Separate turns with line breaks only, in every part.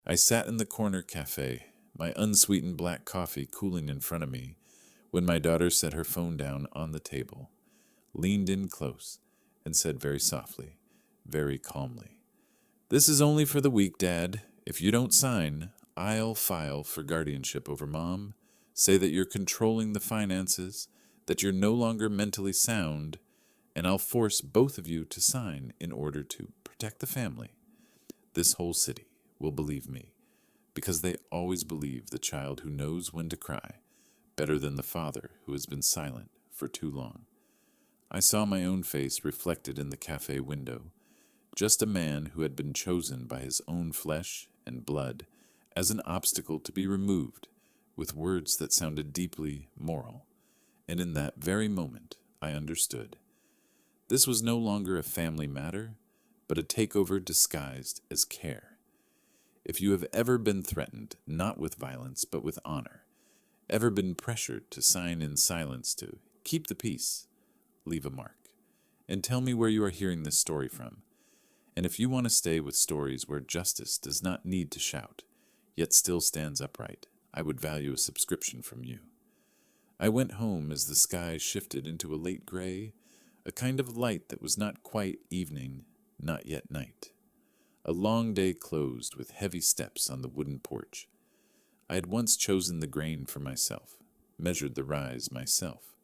I sat in the corner café, my unsweetened black coffee cooling in front of me, when my daughter set her phone down on the table, leaned in close, and said very softly, very calmly, "This is only for the week, Dad. If you don't sign, I'll file for guardianship over Mom, say that you're controlling the finances, that you're no longer mentally sound, and I'll force both of you to sign in order to protect the family. This whole city will believe me, because they always believe the child who knows when to cry better than the father who has been silent for too long." I saw my own face reflected in the cafe window, just a man who had been chosen by his own flesh and blood as an obstacle to be removed, with words that sounded deeply moral. And in that very moment, I understood. This was no longer a family matter, but a takeover disguised as care. If you have ever been threatened, not with violence, but with honor, ever been pressured to sign in silence to keep the peace, leave a mark. And tell me where you are hearing this story from. And if you want to stay with stories where justice does not need to shout, yet still stands upright, I would value a subscription from you. I went home as the sky shifted into a late gray, a kind of light that was not quite evening, not yet night. A long day closed with heavy steps on the wooden porch. I had once chosen the grain for myself, measured the rise myself.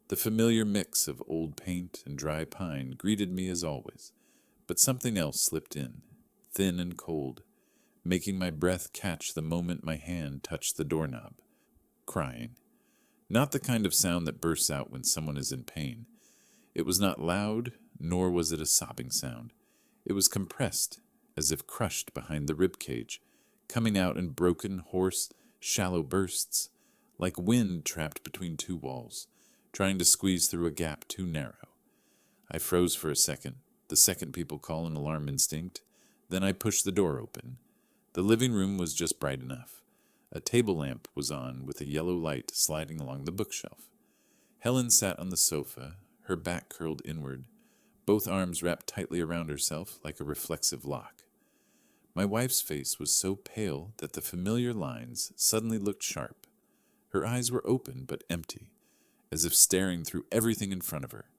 The familiar mix of old paint and dry pine greeted me as always, but something else slipped in, thin and cold, making my breath catch the moment my hand touched the doorknob. Crying. Not the kind of sound that bursts out when someone is in pain. It was not loud, nor was it a sobbing sound. It was compressed, as if crushed behind the rib cage, coming out in broken, hoarse, shallow bursts, like wind trapped between two walls, trying to squeeze through a gap too narrow. I froze for a second, the second people call an alarm instinct. Then I pushed the door open. The living room was just bright enough. A table lamp was on with a yellow light sliding along the bookshelf. Helen sat on the sofa, her back curled inward, both arms wrapped tightly around herself like a reflexive lock. My wife's face was so pale that the familiar lines suddenly looked sharp. Her eyes were open but empty, as if staring through everything in front of her.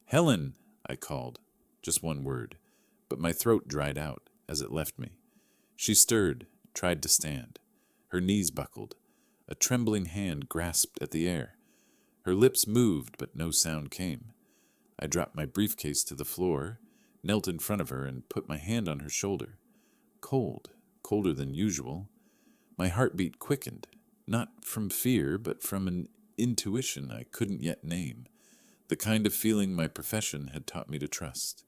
"Helen!" I called, just one word, but my throat dried out as it left me. She stirred, tried to stand. Her knees buckled. A trembling hand grasped at the air. Her lips moved, but no sound came. I dropped my briefcase to the floor, knelt in front of her, and put my hand on her shoulder. Cold, colder than usual. My heartbeat quickened, not from fear, but from an intuition I couldn't yet name, the kind of feeling my profession had taught me to trust.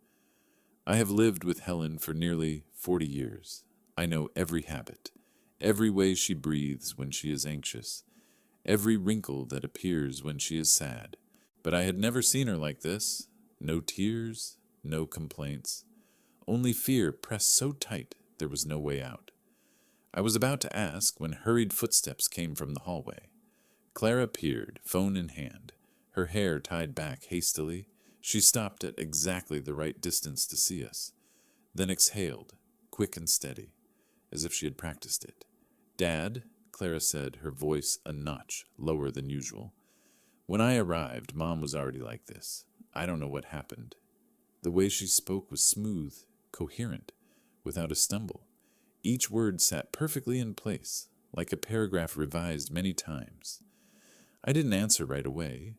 I have lived with Helen for nearly 40 years. I know every habit, every way she breathes when she is anxious, every wrinkle that appears when she is sad. But I had never seen her like this. No tears, no complaints. Only fear pressed so tight there was no way out. I was about to ask when hurried footsteps came from the hallway. Clara appeared, phone in hand, her hair tied back hastily. She stopped at exactly the right distance to see us, then exhaled, quick and steady, as if she had practiced it. "Dad," Clara said, her voice a notch lower than usual. When I arrived, Mom was already like this. I don't know what happened. The way she spoke was smooth, coherent, without a stumble. Each word sat perfectly in place, like a paragraph revised many times. I didn't answer right away.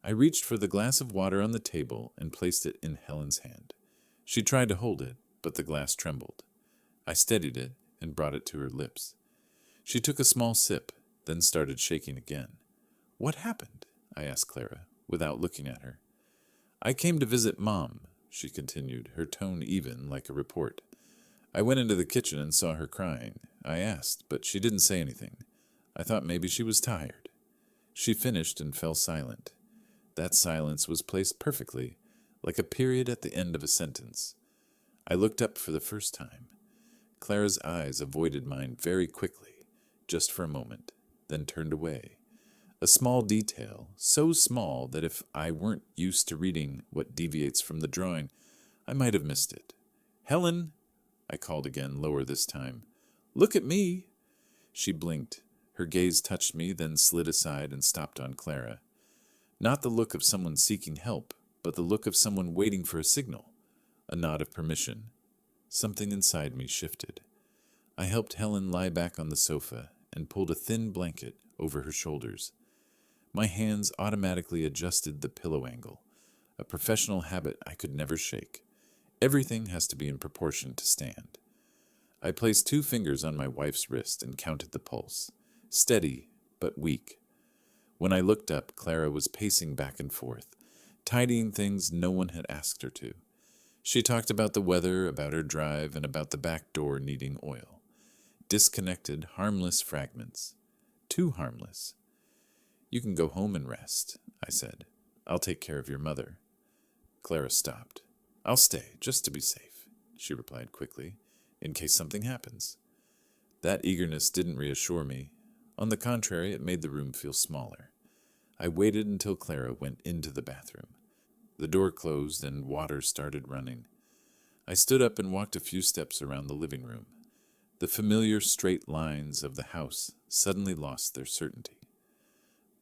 I reached for the glass of water on the table and placed it in Helen's hand. She tried to hold it, but the glass trembled. I steadied it and brought it to her lips. She took a small sip, then started shaking again. "What happened?" I asked Clara, without looking at her. "I came to visit Mom," she continued, her tone even, like a report. "I went into the kitchen and saw her crying. I asked, but she didn't say anything. I thought maybe she was tired." She finished and fell silent. That silence was placed perfectly, like a period at the end of a sentence. I looked up for the first time. Clara's eyes avoided mine very quickly, just for a moment, then turned away. A small detail, so small that if I weren't used to reading what deviates from the drawing, I might have missed it. "Helen!" I called again, lower this time. Look at me! She blinked. Her gaze touched me, then slid aside and stopped on Clara. Not the look of someone seeking help, but the look of someone waiting for a signal. A nod of permission. Something inside me shifted. I helped Helen lie back on the sofa and pulled a thin blanket over her shoulders. My hands automatically adjusted the pillow angle, a professional habit I could never shake. Everything has to be in proportion to stand. I placed 2 fingers on my wife's wrist and counted the pulse. Steady, but weak. When I looked up, Clara was pacing back and forth, tidying things no one had asked her to. She talked about the weather, about her drive, and about the back door needing oil. Disconnected, harmless fragments. Too harmless. You can go home and rest, I said. I'll take care of your mother. Clara stopped. I'll stay, just to be safe, she replied quickly, in case something happens. That eagerness didn't reassure me. On the contrary, it made the room feel smaller. I waited until Clara went into the bathroom. The door closed and water started running. I stood up and walked a few steps around the living room. The familiar straight lines of the house suddenly lost their certainty.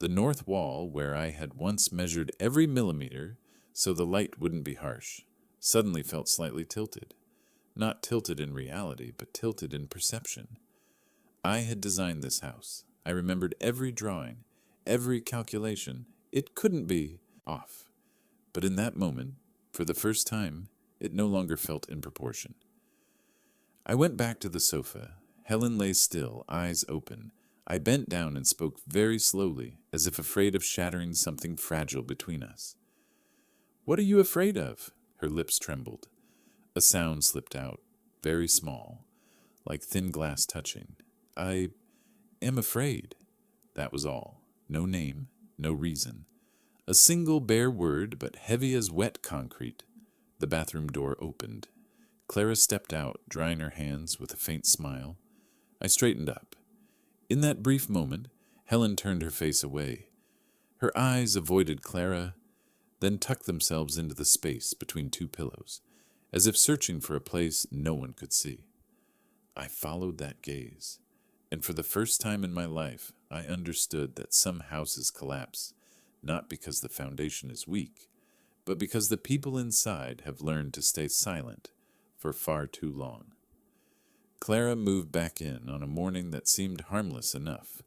The north wall, where I had once measured every millimeter so the light wouldn't be harsh, suddenly felt slightly tilted. Not tilted in reality, but tilted in perception. I had designed this house. I remembered every drawing, every calculation. It couldn't be off. But in that moment, for the first time, it no longer felt in proportion. I went back to the sofa. Helen lay still, eyes open. I bent down and spoke very slowly, as if afraid of shattering something fragile between us. What are you afraid of? Her lips trembled. A sound slipped out, very small, like thin glass touching. I am afraid. That was all. No name, no reason. A single bare word, but heavy as wet concrete. The bathroom door opened. Clara stepped out, drying her hands with a faint smile. I straightened up. In that brief moment, Helen turned her face away. Her eyes avoided Clara, then tucked themselves into the space between 2 pillows, as if searching for a place no one could see. I followed that gaze, and for the first time in my life, I understood that some houses collapse, not because the foundation is weak, but because the people inside have learned to stay silent for far too long. Clara moved back in on a morning that seemed harmless enough.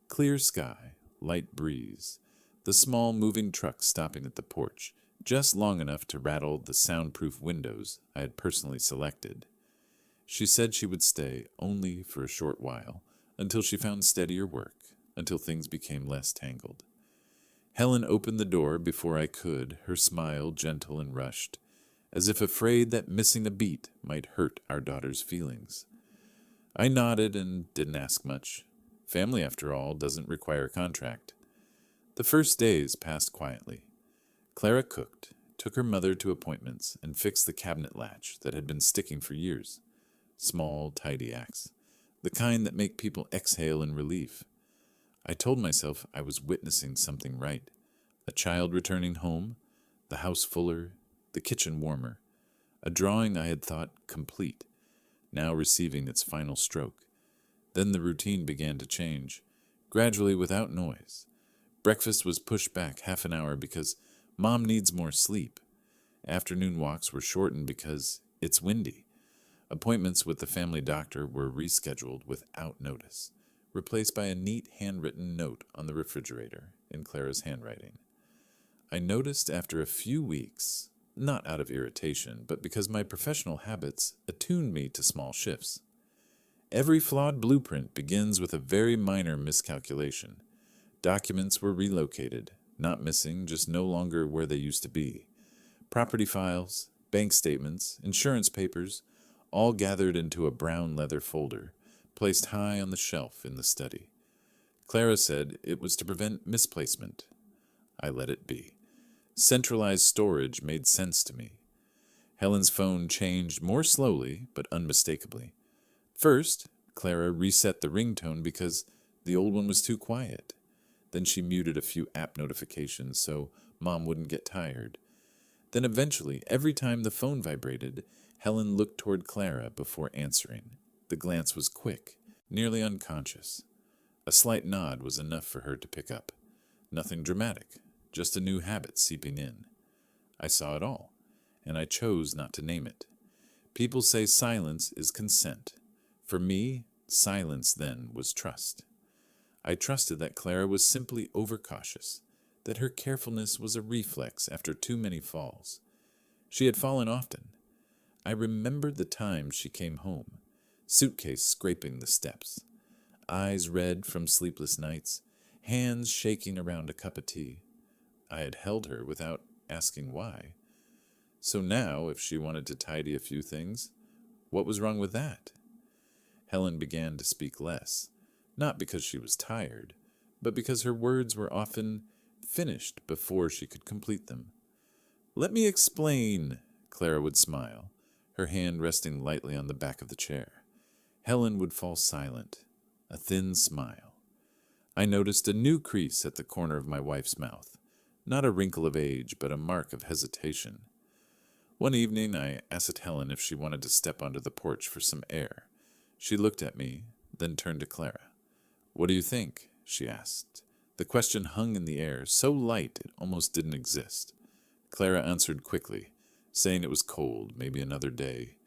Clear sky, light breeze, the small moving truck stopping at the porch, just long enough to rattle the soundproof windows I had personally selected. She said she would stay only for a short while, until she found steadier work, until things became less tangled. Helen opened the door before I could, her smile gentle and rushed, as if afraid that missing a beat might hurt our daughter's feelings. I nodded and didn't ask much. Family, after all, doesn't require a contract. The first days passed quietly. Clara cooked, took her mother to appointments, and fixed the cabinet latch that had been sticking for years. Small, tidy acts, the kind that make people exhale in relief. I told myself I was witnessing something right. A child returning home, the house fuller, the kitchen warmer. A drawing I had thought complete, now receiving its final stroke. Then the routine began to change, gradually without noise. Breakfast was pushed back half an hour because Mom needs more sleep. Afternoon walks were shortened because it's windy. Appointments with the family doctor were rescheduled without notice, replaced by a neat handwritten note on the refrigerator in Clara's handwriting. I noticed after a few weeks, not out of irritation, but because my professional habits attuned me to small shifts. Every flawed blueprint begins with a very minor miscalculation. Documents were relocated, not missing, just no longer where they used to be. Property files, bank statements, insurance papers, all gathered into a brown leather folder, placed high on the shelf in the study. Clara said it was to prevent misplacement. I let it be. Centralized storage made sense to me. Helen's phone changed more slowly, but unmistakably. First, Clara reset the ringtone because the old one was too quiet. Then she muted a few app notifications so Mom wouldn't get tired. Then eventually, every time the phone vibrated, Helen looked toward Clara before answering. The glance was quick, nearly unconscious. A slight nod was enough for her to pick up. Nothing dramatic, just a new habit seeping in. I saw it all, and I chose not to name it. People say silence is consent. For me, silence then was trust. I trusted that Clara was simply overcautious, that her carefulness was a reflex after too many falls. She had fallen often. I remembered the time she came home, suitcase scraping the steps, eyes red from sleepless nights, hands shaking around a cup of tea. I had held her without asking why. So now, if she wanted to tidy a few things, what was wrong with that? Helen began to speak less, not because she was tired, but because her words were often finished before she could complete them. "Let me explain," Clara would smile, her hand resting lightly on the back of the chair. Helen would fall silent, a thin smile. I noticed a new crease at the corner of my wife's mouth, not a wrinkle of age, but a mark of hesitation. One evening I asked Helen if she wanted to step onto the porch for some air. She looked at me, then turned to Clara. "What do you think?" she asked. The question hung in the air, so light it almost didn't exist. Clara answered quickly, saying it was cold, maybe another day.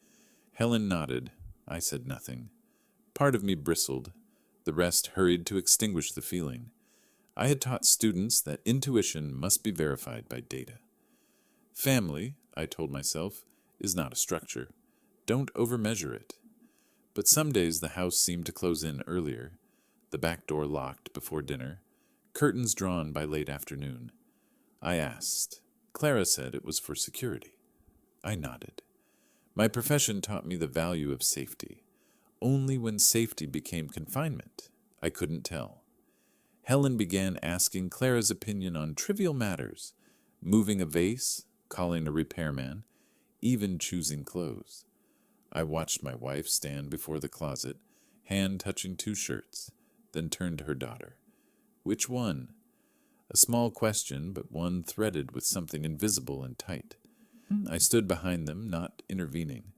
Helen nodded. I said nothing. Part of me bristled. The rest hurried to extinguish the feeling. I had taught students that intuition must be verified by data. Family, I told myself, is not a structure. Don't overmeasure it. But some days the house seemed to close in earlier, the back door locked before dinner, curtains drawn by late afternoon. I asked. Clara said it was for security. I nodded. My profession taught me the value of safety. Only when safety became confinement, I couldn't tell. Helen began asking Clara's opinion on trivial matters, moving a vase, calling a repairman, even choosing clothes. I watched my wife stand before the closet, hand touching two shirts, then turned to her daughter. Which one? A small question, but one threaded with something invisible and tight. I stood behind them, not intervening.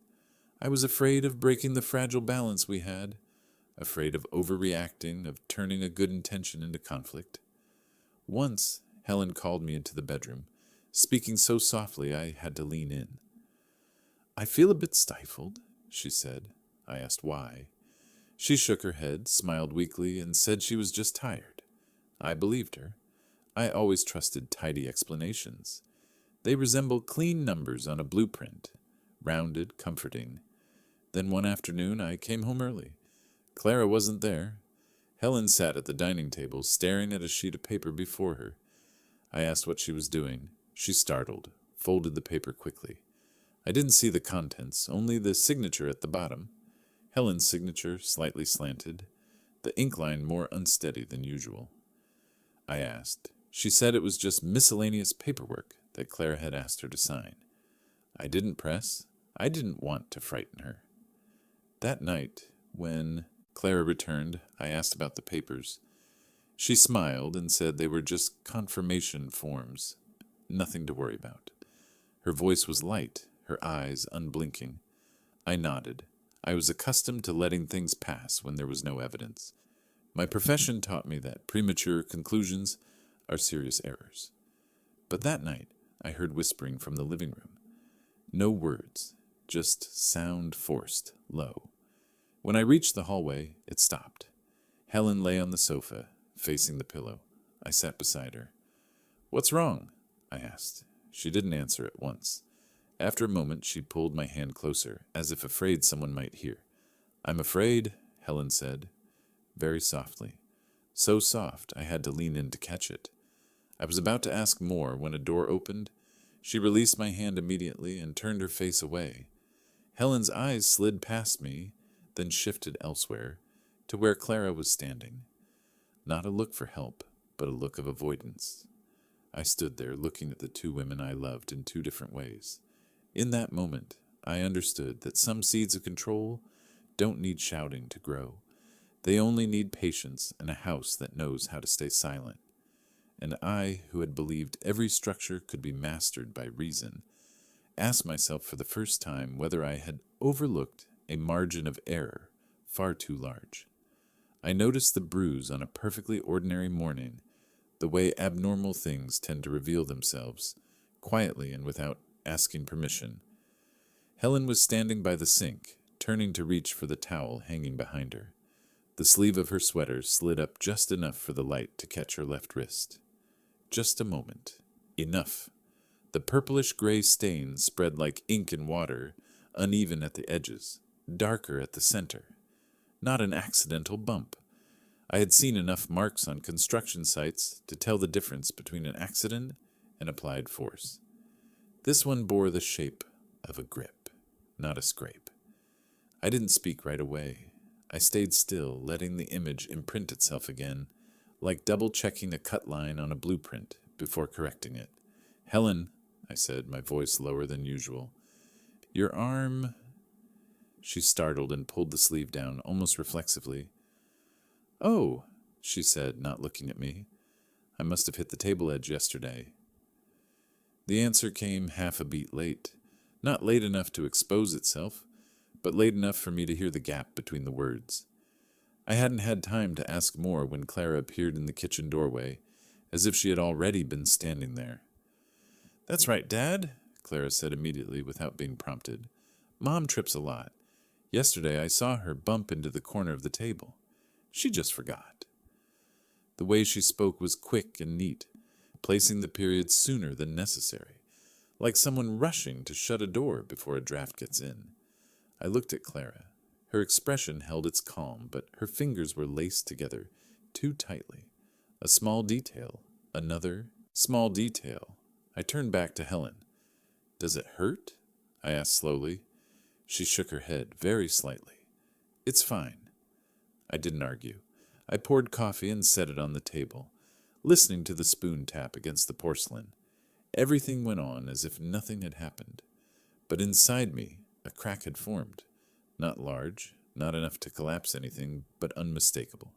I was afraid of breaking the fragile balance we had, afraid of overreacting, of turning a good intention into conflict. Once, Helen called me into the bedroom, speaking so softly I had to lean in. "I feel a bit stifled," she said. I asked why. She shook her head, smiled weakly, and said she was just tired. I believed her. I always trusted tidy explanations. They resemble clean numbers on a blueprint, rounded, comforting. Then one afternoon I came home early. Clara wasn't there. Helen sat at the dining table, staring at a sheet of paper before her. I asked what she was doing. She startled, folded the paper quickly. I didn't see the contents, only the signature at the bottom. Helen's signature slightly slanted, the ink line more unsteady than usual. I asked. She said it was just miscellaneous paperwork that Clara had asked her to sign. I didn't press. I didn't want to frighten her. That night, when Clara returned, I asked about the papers. She smiled and said they were just confirmation forms, nothing to worry about. Her voice was light, her eyes unblinking. I nodded. I was accustomed to letting things pass when there was no evidence. My profession taught me that premature conclusions are serious errors. But that night, I heard whispering from the living room. No words, just sound forced, low. When I reached the hallway, it stopped. Helen lay on the sofa, facing the pillow. I sat beside her. "What's wrong?" I asked. She didn't answer at once. After a moment, she pulled my hand closer, as if afraid someone might hear. "I'm afraid," Helen said, very softly. So soft, I had to lean in to catch it. I was about to ask more when a door opened. She released my hand immediately and turned her face away. Helen's eyes slid past me, then shifted elsewhere, to where Clara was standing. Not a look for help, but a look of avoidance. I stood there looking at the two women I loved in two different ways. In that moment, I understood that some seeds of control don't need shouting to grow. They only need patience and a house that knows how to stay silent. And I, who had believed every structure could be mastered by reason, asked myself for the first time whether I had overlooked a margin of error far too large. I noticed the bruise on a perfectly ordinary morning, the way abnormal things tend to reveal themselves, quietly and without asking permission. Helen was standing by the sink, turning to reach for the towel hanging behind her. The sleeve of her sweater slid up just enough for the light to catch her left wrist. Just a moment. Enough. The purplish-gray stain spread like ink in water, uneven at the edges, darker at the center. Not an accidental bump. I had seen enough marks on construction sites to tell the difference between an accident and applied force. This one bore the shape of a grip, not a scrape. I didn't speak right away. I stayed still, letting the image imprint itself again, like double-checking a cut line on a blueprint before correcting it. "Helen," I said, my voice lower than usual. "Your arm—" She startled and pulled the sleeve down, almost reflexively. "Oh," she said, not looking at me. "I must have hit the table edge yesterday." The answer came half a beat late. Not late enough to expose itself, but late enough for me to hear the gap between the words. I hadn't had time to ask more when Clara appeared in the kitchen doorway, as if she had already been standing there. "That's right, Dad," Clara said immediately without being prompted. "Mom trips a lot. Yesterday I saw her bump into the corner of the table. She just forgot." The way she spoke was quick and neat, placing the period sooner than necessary, like someone rushing to shut a door before a draft gets in. I looked at Clara. Her expression held its calm, but her fingers were laced together too tightly. A small detail, another small detail. I turned back to Helen. "Does it hurt?" I asked slowly. She shook her head, very slightly. "It's fine." I didn't argue. I poured coffee and set it on the table, listening to the spoon tap against the porcelain. Everything went on as if nothing had happened. But inside me, a crack had formed. Not large, not enough to collapse anything, but unmistakable.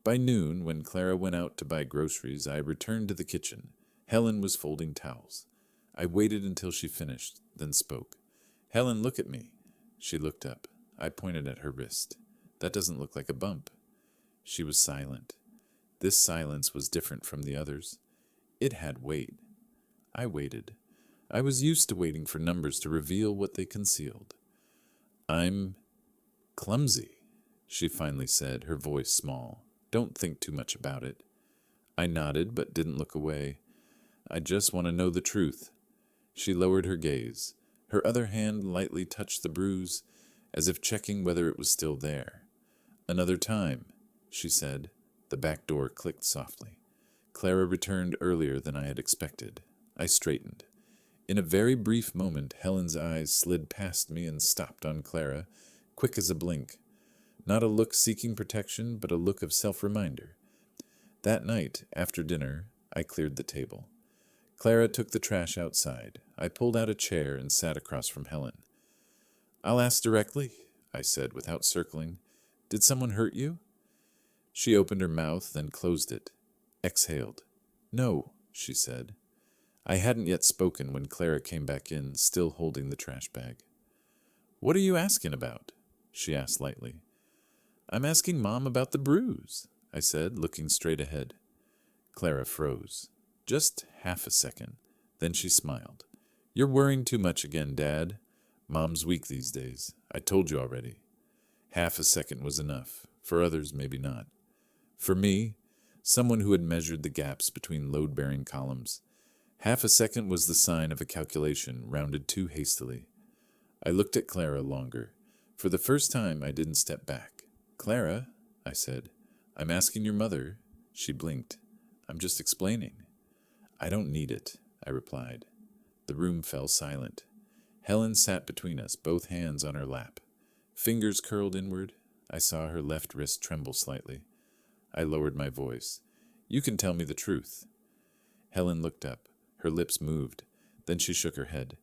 By noon, when Clara went out to buy groceries, I returned to the kitchen. Helen was folding towels. I waited until she finished, then spoke. "Helen, look at me." She looked up. I pointed at her wrist. "That doesn't look like a bump." She was silent. This silence was different from the others. It had weight. I waited. I was used to waiting for numbers to reveal what they concealed. "I'm clumsy," she finally said, her voice small. "Don't think too much about it." I nodded, but didn't look away. "I just want to know the truth." She lowered her gaze. Her other hand lightly touched the bruise, as if checking whether it was still there. "Another time," she said. The back door clicked softly. Clara returned earlier than I had expected. I straightened. In a very brief moment, Helen's eyes slid past me and stopped on Clara, quick as a blink. Not a look seeking protection, but a look of self-reminder. That night, after dinner, I cleared the table. Clara took the trash outside. I pulled out a chair and sat across from Helen. "I'll ask directly," I said without circling. "Did someone hurt you?" She opened her mouth, then closed it. Exhaled. "No," she said. I hadn't yet spoken when Clara came back in, still holding the trash bag. "What are you asking about?" she asked lightly. "I'm asking Mom about the bruise," I said, looking straight ahead. Clara froze. Just half a second. Then she smiled. "You're worrying too much again, Dad. Mom's weak these days. I told you already." Half a second was enough. For others, maybe not. For me, someone who had measured the gaps between load-bearing columns, half a second was the sign of a calculation rounded too hastily. I looked at Clara longer. For the first time, I didn't step back. "Clara," I said, "I'm asking your mother." She blinked. "I'm just explaining." "I don't need it," I replied. The room fell silent. Helen sat between us, both hands on her lap. Fingers curled inward. I saw her left wrist tremble slightly. I lowered my voice. "You can tell me the truth." Helen looked up. Her lips moved. Then she shook her head.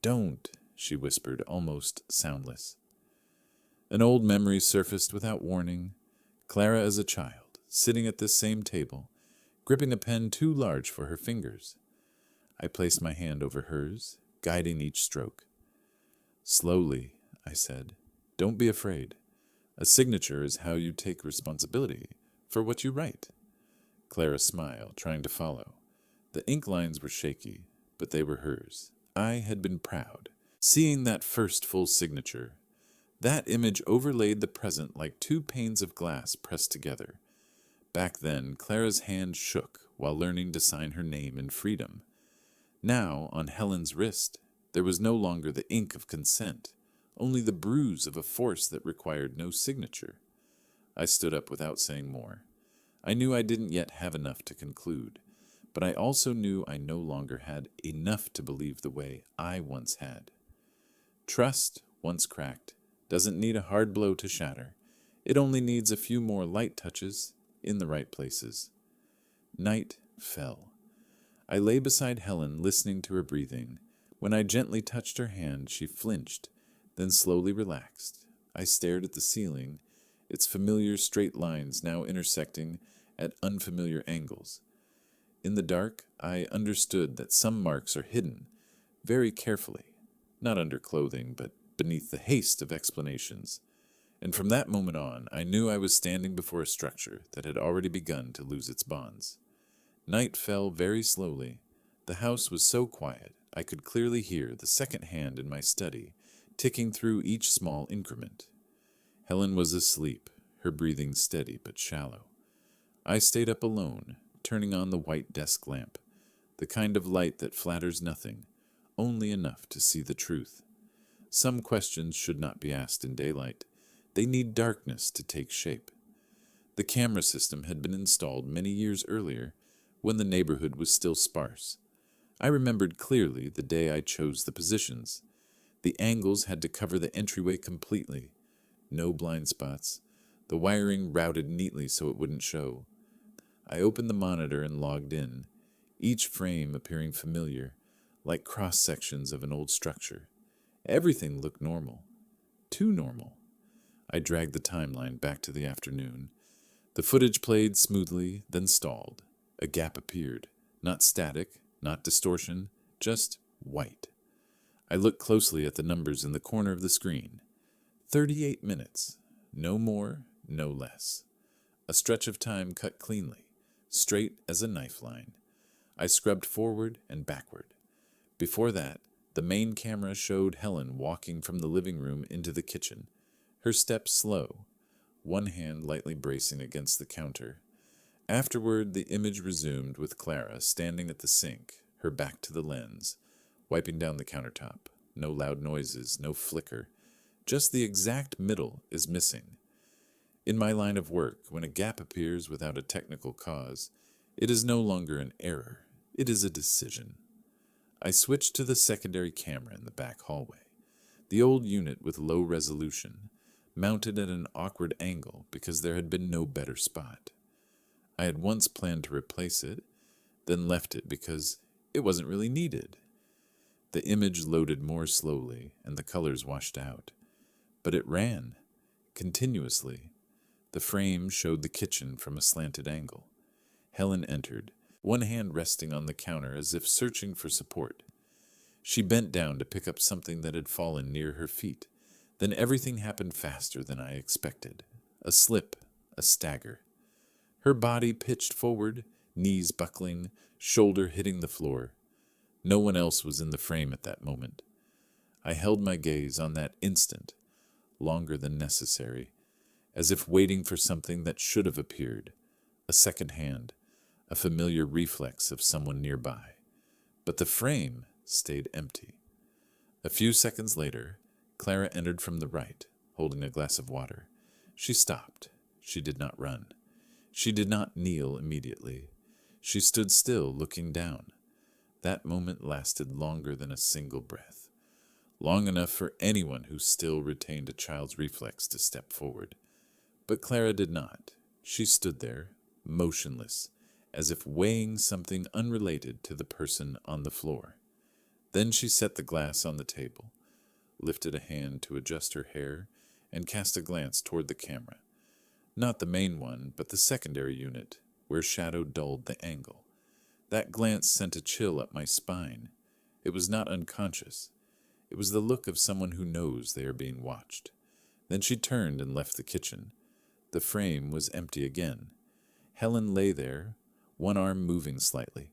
"Don't," she whispered, almost soundless. An old memory surfaced without warning. Clara as a child, sitting at this same table, gripping a pen too large for her fingers. I placed my hand over hers, guiding each stroke. "Slowly," I said. "Don't be afraid. A signature is how you take responsibility for what you write. Clara smiled, trying to follow. The ink lines were shaky, but they were hers. I had been proud. Seeing that first full signature, that image overlaid the present like two panes of glass pressed together. Back then, Clara's hand shook while learning to sign her name in freedom. Now, on Helen's wrist, there was no longer the ink of consent, only the bruise of a force that required no signature. I stood up without saying more. I knew I didn't yet have enough to conclude, but I also knew I no longer had enough to believe the way I once had. Trust, once cracked, doesn't need a hard blow to shatter. It only needs a few more light touches in the right places. Night fell. I lay beside Helen, listening to her breathing. When I gently touched her hand, she flinched, then slowly relaxed. I stared at the ceiling, its familiar straight lines now intersecting at unfamiliar angles. In the dark, I understood that some marks are hidden very carefully, not under clothing, but beneath the haste of explanations. And from that moment on, I knew I was standing before a structure that had already begun to lose its bonds. Night fell very slowly. The house was so quiet, I could clearly hear the second hand in my study ticking through each small increment. Helen was asleep, her breathing steady but shallow. I stayed up alone, turning on the white desk lamp, the kind of light that flatters nothing, only enough to see the truth. Some questions should not be asked in daylight. They need darkness to take shape. The camera system had been installed many years earlier, when the neighborhood was still sparse. I remembered clearly the day I chose the positions. The angles had to cover the entryway completely. No blind spots. The wiring routed neatly so it wouldn't show. I opened the monitor and logged in, each frame appearing familiar, like cross-sections of an old structure. Everything looked normal. Too normal. I dragged the timeline back to the afternoon. The footage played smoothly, then stalled. A gap appeared. Not static, not distortion, just white. I looked closely at the numbers in the corner of the screen. 38 minutes. No more, no less. A stretch of time cut cleanly, straight as a knife line. I scrubbed forward and backward. Before that, the main camera showed Helen walking from the living room into the kitchen, her steps slow, one hand lightly bracing against the counter. Afterward, the image resumed with Clara standing at the sink, her back to the lens, wiping down the countertop. No loud noises, no flicker. Just the exact middle is missing. In my line of work, when a gap appears without a technical cause, it is no longer an error. It is a decision. I switched to the secondary camera in the back hallway, the old unit with low resolution, mounted at an awkward angle because there had been no better spot. I had once planned to replace it, then left it because it wasn't really needed. The image loaded more slowly, and the colors washed out. But it ran, continuously. The frame showed the kitchen from a slanted angle. Helen entered, one hand resting on the counter as if searching for support. She bent down to pick up something that had fallen near her feet. Then everything happened faster than I expected. A slip, a stagger. Her body pitched forward, knees buckling, shoulder hitting the floor. No one else was in the frame at that moment. I held my gaze on that instant, longer than necessary, as if waiting for something that should have appeared, a second hand, a familiar reflex of someone nearby. But the frame stayed empty. A few seconds later, Clara entered from the right, holding a glass of water. She stopped. She did not run. She did not kneel immediately. She stood still, looking down. That moment lasted longer than a single breath, long enough for anyone who still retained a child's reflex to step forward. But Clara did not. She stood there, motionless, as if weighing something unrelated to the person on the floor. Then she set the glass on the table, lifted a hand to adjust her hair, and cast a glance toward the camera. Not the main one, but the secondary unit, where shadow dulled the angle. That glance sent a chill up my spine. It was not unconscious. It was the look of someone who knows they are being watched. Then she turned and left the kitchen. The frame was empty again. Helen lay there, one arm moving slightly.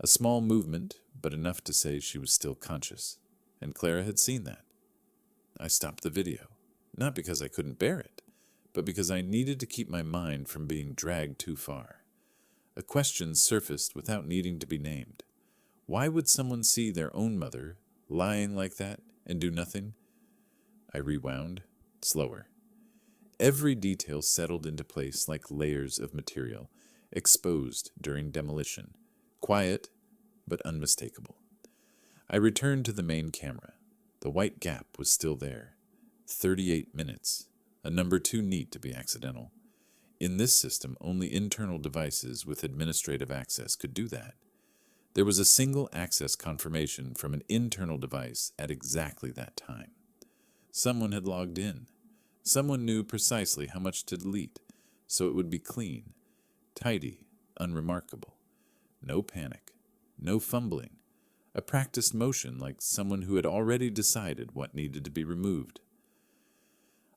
A small movement, but enough to say she was still conscious. And Clara had seen that. I stopped the video, not because I couldn't bear it, but because I needed to keep my mind from being dragged too far. A question surfaced without needing to be named. Why would someone see their own mother lying like that and do nothing? I rewound, slower. Every detail settled into place like layers of material, exposed during demolition. Quiet, but unmistakable. I returned to the main camera. The white gap was still there. 38 minutes, a number too neat to be accidental. In this system, only internal devices with administrative access could do that. There was a single access confirmation from an internal device at exactly that time. Someone had logged in. Someone knew precisely how much to delete, so it would be clean, tidy, unremarkable. No panic, no fumbling. A practiced motion like someone who had already decided what needed to be removed.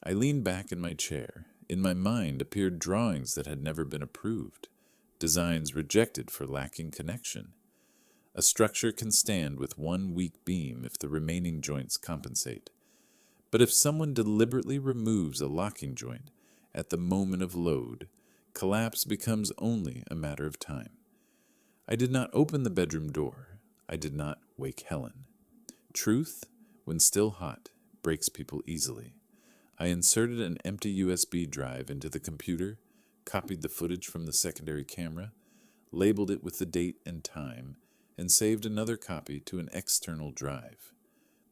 I leaned back in my chair. In my mind appeared drawings that had never been approved, designs rejected for lacking connection. A structure can stand with one weak beam if the remaining joints compensate. But if someone deliberately removes a locking joint at the moment of load, collapse becomes only a matter of time. I did not open the bedroom door. I did not wake Helen. Truth, when still hot, breaks people easily. I inserted an empty USB drive into the computer, copied the footage from the secondary camera, labeled it with the date and time, and saved another copy to an external drive.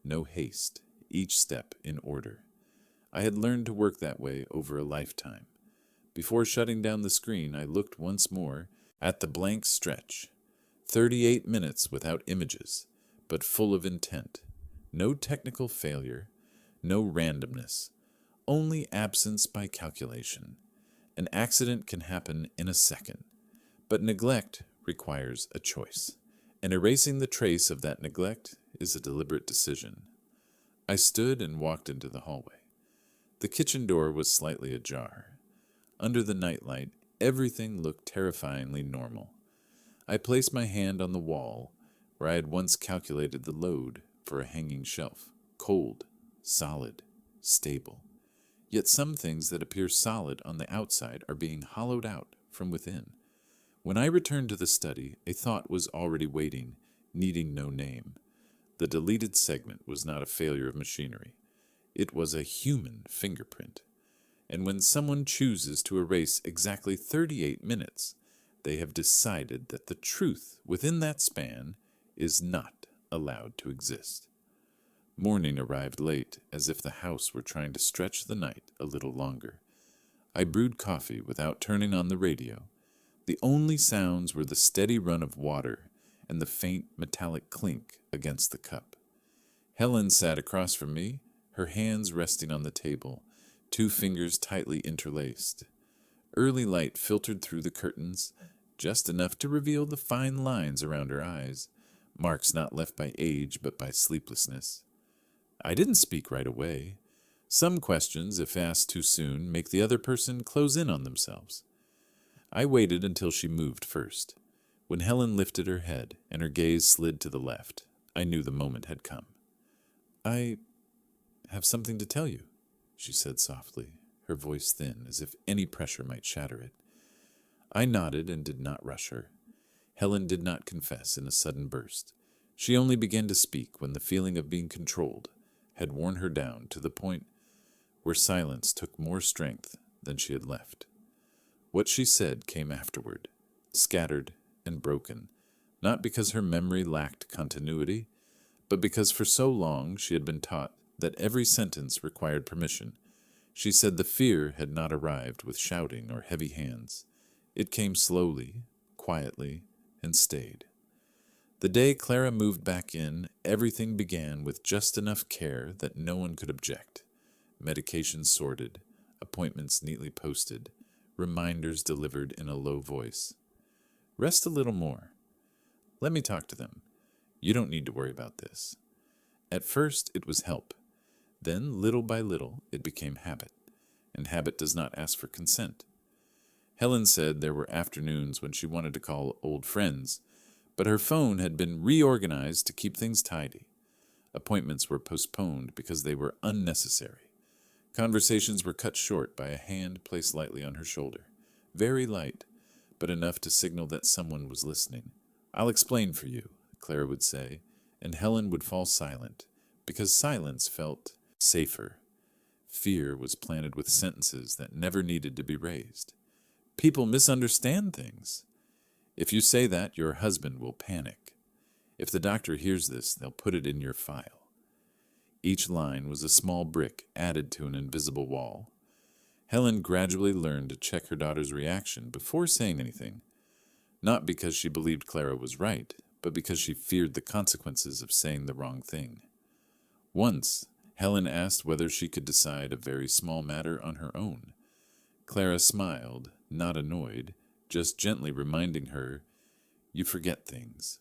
No haste, each step in order. I had learned to work that way over a lifetime. Before shutting down the screen, I looked once more at the blank stretch. 38 minutes without images, but full of intent. No technical failure, no randomness, only absence by calculation. An accident can happen in a second, but neglect requires a choice, and erasing the trace of that neglect is a deliberate decision. I stood and walked into the hallway. The kitchen door was slightly ajar. Under the nightlight, everything looked terrifyingly normal. I placed my hand on the wall where I had once calculated the load for a hanging shelf. Cold, solid, stable. Yet some things that appear solid on the outside are being hollowed out from within. When I returned to the study, a thought was already waiting, needing no name. The deleted segment was not a failure of machinery. It was a human fingerprint. And when someone chooses to erase exactly 38 minutes, they have decided that the truth within that span is not allowed to exist. Morning arrived late, as if the house were trying to stretch the night a little longer. I brewed coffee without turning on the radio. The only sounds were the steady run of water and the faint metallic clink against the cup. Helen sat across from me, her hands resting on the table, 2 fingers tightly interlaced. Early light filtered through the curtains, just enough to reveal the fine lines around her eyes, marks not left by age but by sleeplessness. I didn't speak right away. Some questions, if asked too soon, make the other person close in on themselves. I waited until she moved first. When Helen lifted her head and her gaze slid to the left, I knew the moment had come. "I have something to tell you," she said softly, her voice thin, as if any pressure might shatter it. I nodded and did not rush her. Helen did not confess in a sudden burst. She only began to speak when the feeling of being controlled had worn her down to the point where silence took more strength than she had left. What she said came afterward, scattered and broken, not because her memory lacked continuity, but because for so long she had been taught that every sentence required permission. She said the fear had not arrived with shouting or heavy hands. It came slowly, quietly, and stayed. The day Clara moved back in, everything began with just enough care that no one could object. Medications sorted, appointments neatly posted, reminders delivered in a low voice. "Rest a little more. Let me talk to them. You don't need to worry about this." At first, it was help. Then, little by little, it became habit, and habit does not ask for consent. Helen said there were afternoons when she wanted to call old friends, but her phone had been reorganized to keep things tidy. Appointments were postponed because they were unnecessary. Conversations were cut short by a hand placed lightly on her shoulder. Very light, but enough to signal that someone was listening. "I'll explain for you," Clara would say, and Helen would fall silent, because silence felt safer. Fear was planted with sentences that never needed to be raised. "People misunderstand things. If you say that, your husband will panic. If the doctor hears this, they'll put it in your file." Each line was a small brick added to an invisible wall. Helen gradually learned to check her daughter's reaction before saying anything, not because she believed Clara was right, but because she feared the consequences of saying the wrong thing. Once, Helen asked whether she could decide a very small matter on her own. Clara smiled, not annoyed, just gently reminding her, "You forget things."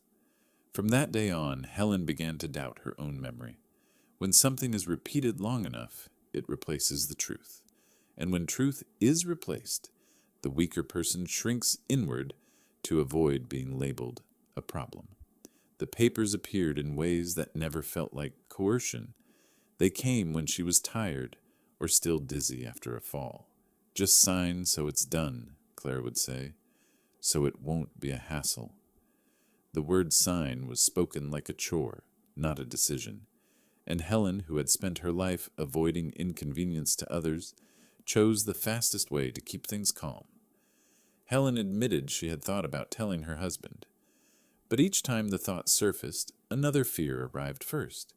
From that day on, Helen began to doubt her own memory. When something is repeated long enough, it replaces the truth. And when truth is replaced, the weaker person shrinks inward to avoid being labeled a problem. The papers appeared in ways that never felt like coercion. They came when she was tired or still dizzy after a fall. "Just sign so it's done," Claire would say, "so it won't be a hassle." The word sign was spoken like a chore, not a decision, and Helen, who had spent her life avoiding inconvenience to others, chose the fastest way to keep things calm. Helen admitted she had thought about telling her husband, but each time the thought surfaced, another fear arrived first.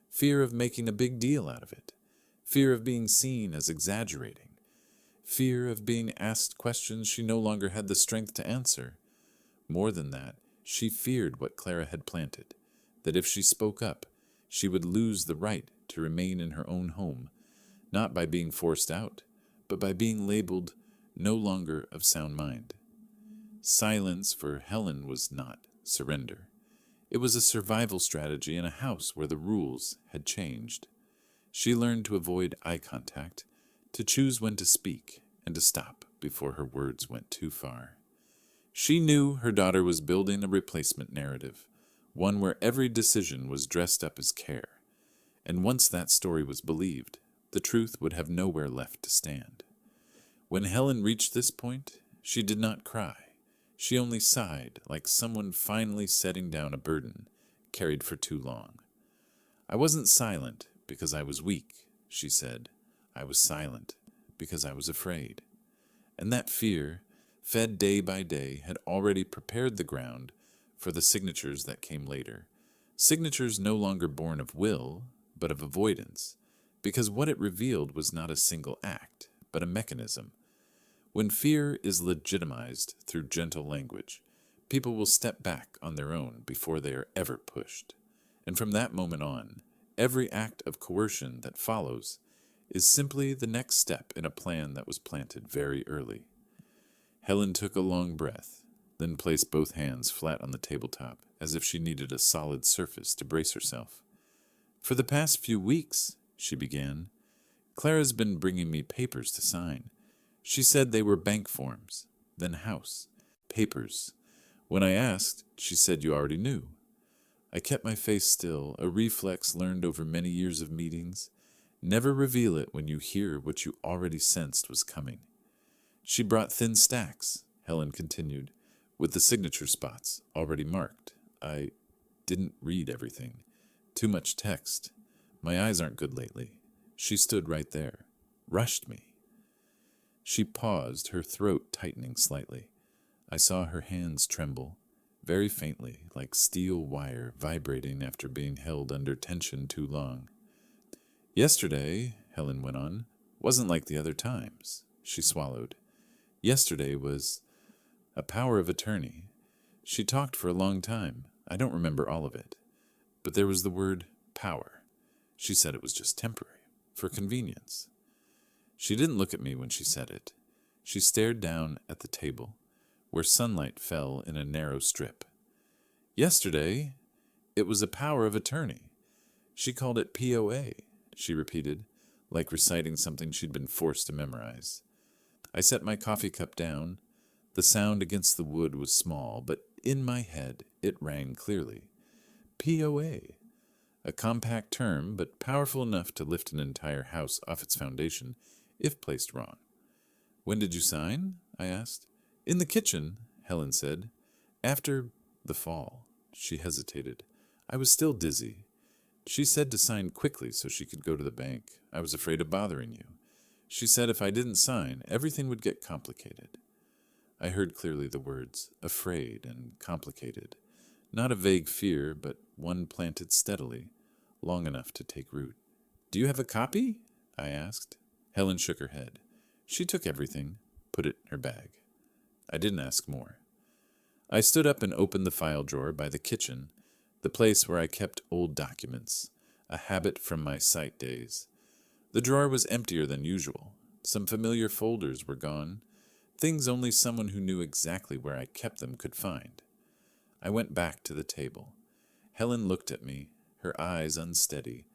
Fear of making a big deal out of it, fear of being seen as exaggerating, fear of being asked questions she no longer had the strength to answer. More than that, she feared what Clara had planted, that if she spoke up, she would lose the right to remain in her own home, not by being forced out, but by being labeled no longer of sound mind. Silence for Helen was not surrender. It was a survival strategy in a house where the rules had changed. She learned to avoid eye contact, to choose when to speak, and to stop before her words went too far. She knew her daughter was building a replacement narrative, one where every decision was dressed up as care. And once that story was believed, the truth would have nowhere left to stand. When Helen reached this point, she did not cry. She only sighed, like someone finally setting down a burden carried for too long. "I wasn't silent because I was weak," she said. "I was silent because I was afraid." And that fear, fed day by day, had already prepared the ground for the signatures that came later. Signatures no longer born of will, but of avoidance, because what it revealed was not a single act, but a mechanism. When fear is legitimized through gentle language, people will step back on their own before they are ever pushed. And from that moment on, every act of coercion that follows is simply the next step in a plan that was planted very early. Helen took a long breath, then placed both hands flat on the tabletop, as if she needed a solid surface to brace herself. "For the past few weeks," she began, "Clara's been bringing me papers to sign. She said they were bank forms, then house, papers. When I asked, she said you already knew." I kept my face still, a reflex learned over many years of meetings. Never reveal it when you hear what you already sensed was coming. "She brought thin stacks," Helen continued, "with the signature spots already marked. I didn't read everything. Too much text. My eyes aren't good lately." She stood right there. Rushed me. She paused, her throat tightening slightly. I saw her hands tremble, very faintly, like steel wire vibrating after being held under tension too long. "Yesterday," Helen went on, "wasn't like the other times." She swallowed. "Yesterday was a power of attorney. She talked for a long time. I don't remember all of it. But there was the word power. She said it was just temporary, for convenience." She didn't look at me when she said it. She stared down at the table, where sunlight fell in a narrow strip. "Yesterday, it was a power of attorney. She called it POA. she repeated, like reciting something she'd been forced to memorize. I set my coffee cup down. The sound against the wood was small, but in my head it rang clearly. POA. A compact term, but powerful enough to lift an entire house off its foundation if placed wrong. When did you sign? I asked. In the kitchen, Helen said. After the fall. She hesitated. I was still dizzy. She said to sign quickly so she could go to the bank. I was afraid of bothering you. She said if I didn't sign, everything would get complicated. I heard clearly the words, afraid and complicated. Not a vague fear, but one planted steadily, long enough to take root. Do you have a copy? I asked. Helen shook her head. She took everything, put it in her bag. I didn't ask more. I stood up and opened the file drawer by the kitchen, the place where I kept old documents, a habit from my sight days. The drawer was emptier than usual. Some familiar folders were gone, things only someone who knew exactly where I kept them could find. I went back to the table. Helen looked at me, her eyes unsteady,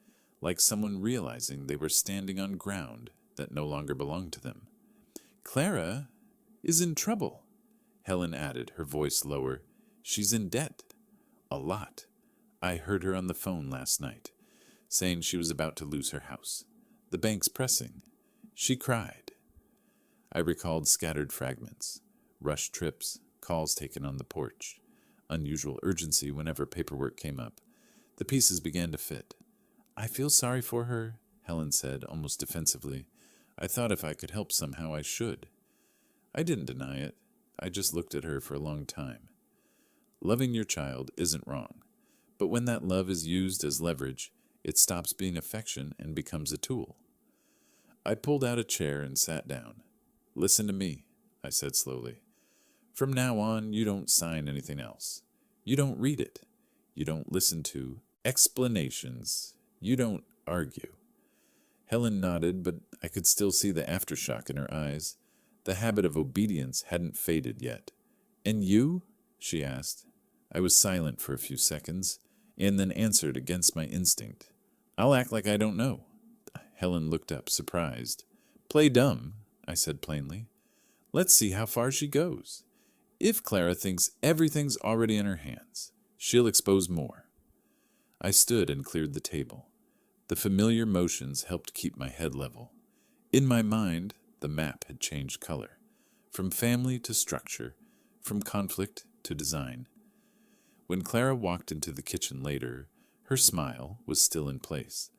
like someone realizing they were standing on ground that no longer belonged to them. Clara is in trouble, Helen added, her voice lower. She's in debt. A lot. I heard her on the phone last night, saying she was about to lose her house. The bank's pressing. She cried. I recalled scattered fragments, rushed trips, calls taken on the porch, unusual urgency whenever paperwork came up. The pieces began to fit. I feel sorry for her, Helen said, almost defensively. I thought if I could help somehow I should. I didn't deny it. I just looked at her for a long time. Loving your child isn't wrong, but when that love is used as leverage, it stops being affection and becomes a tool. I pulled out a chair and sat down. Listen to me, I said slowly. From now on, you don't sign anything else. You don't read it. You don't listen to explanations. You don't argue. Helen nodded, but I could still see the aftershock in her eyes. The habit of obedience hadn't faded yet. And you? She asked. I was silent for a few seconds, and then answered against my instinct. I'll act like I don't know. Helen looked up, surprised. Play dumb, I said plainly. Let's see how far she goes. If Clara thinks everything's already in her hands, she'll expose more. I stood and cleared the table. The familiar motions helped keep my head level. In my mind, the map had changed color, from family to structure, from conflict to design. When Clara walked into the kitchen later, her smile was still in place.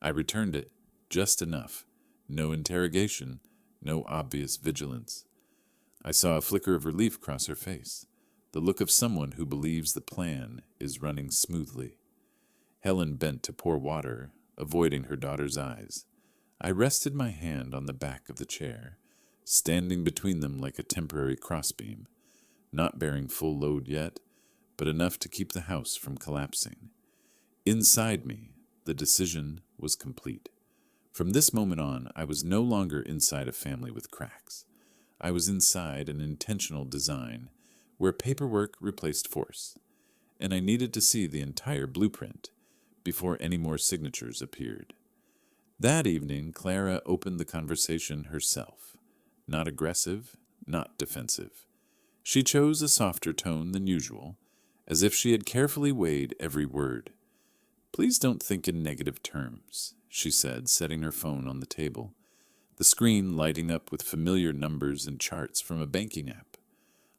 I returned it, just enough. No interrogation, no obvious vigilance. I saw a flicker of relief cross her face, the look of someone who believes the plan is running smoothly. Helen bent to pour water, avoiding her daughter's eyes. I rested my hand on the back of the chair, standing between them like a temporary crossbeam, not bearing full load yet, but enough to keep the house from collapsing. Inside me, the decision was complete. From this moment on, I was no longer inside a family with cracks. I was inside an intentional design where paperwork replaced force, and I needed to see the entire blueprint before any more signatures appeared. That evening, Clara opened the conversation herself. Not aggressive, not defensive. She chose a softer tone than usual, as if she had carefully weighed every word. Please don't think in negative terms, she said, setting her phone on the table, the screen lighting up with familiar numbers and charts from a banking app.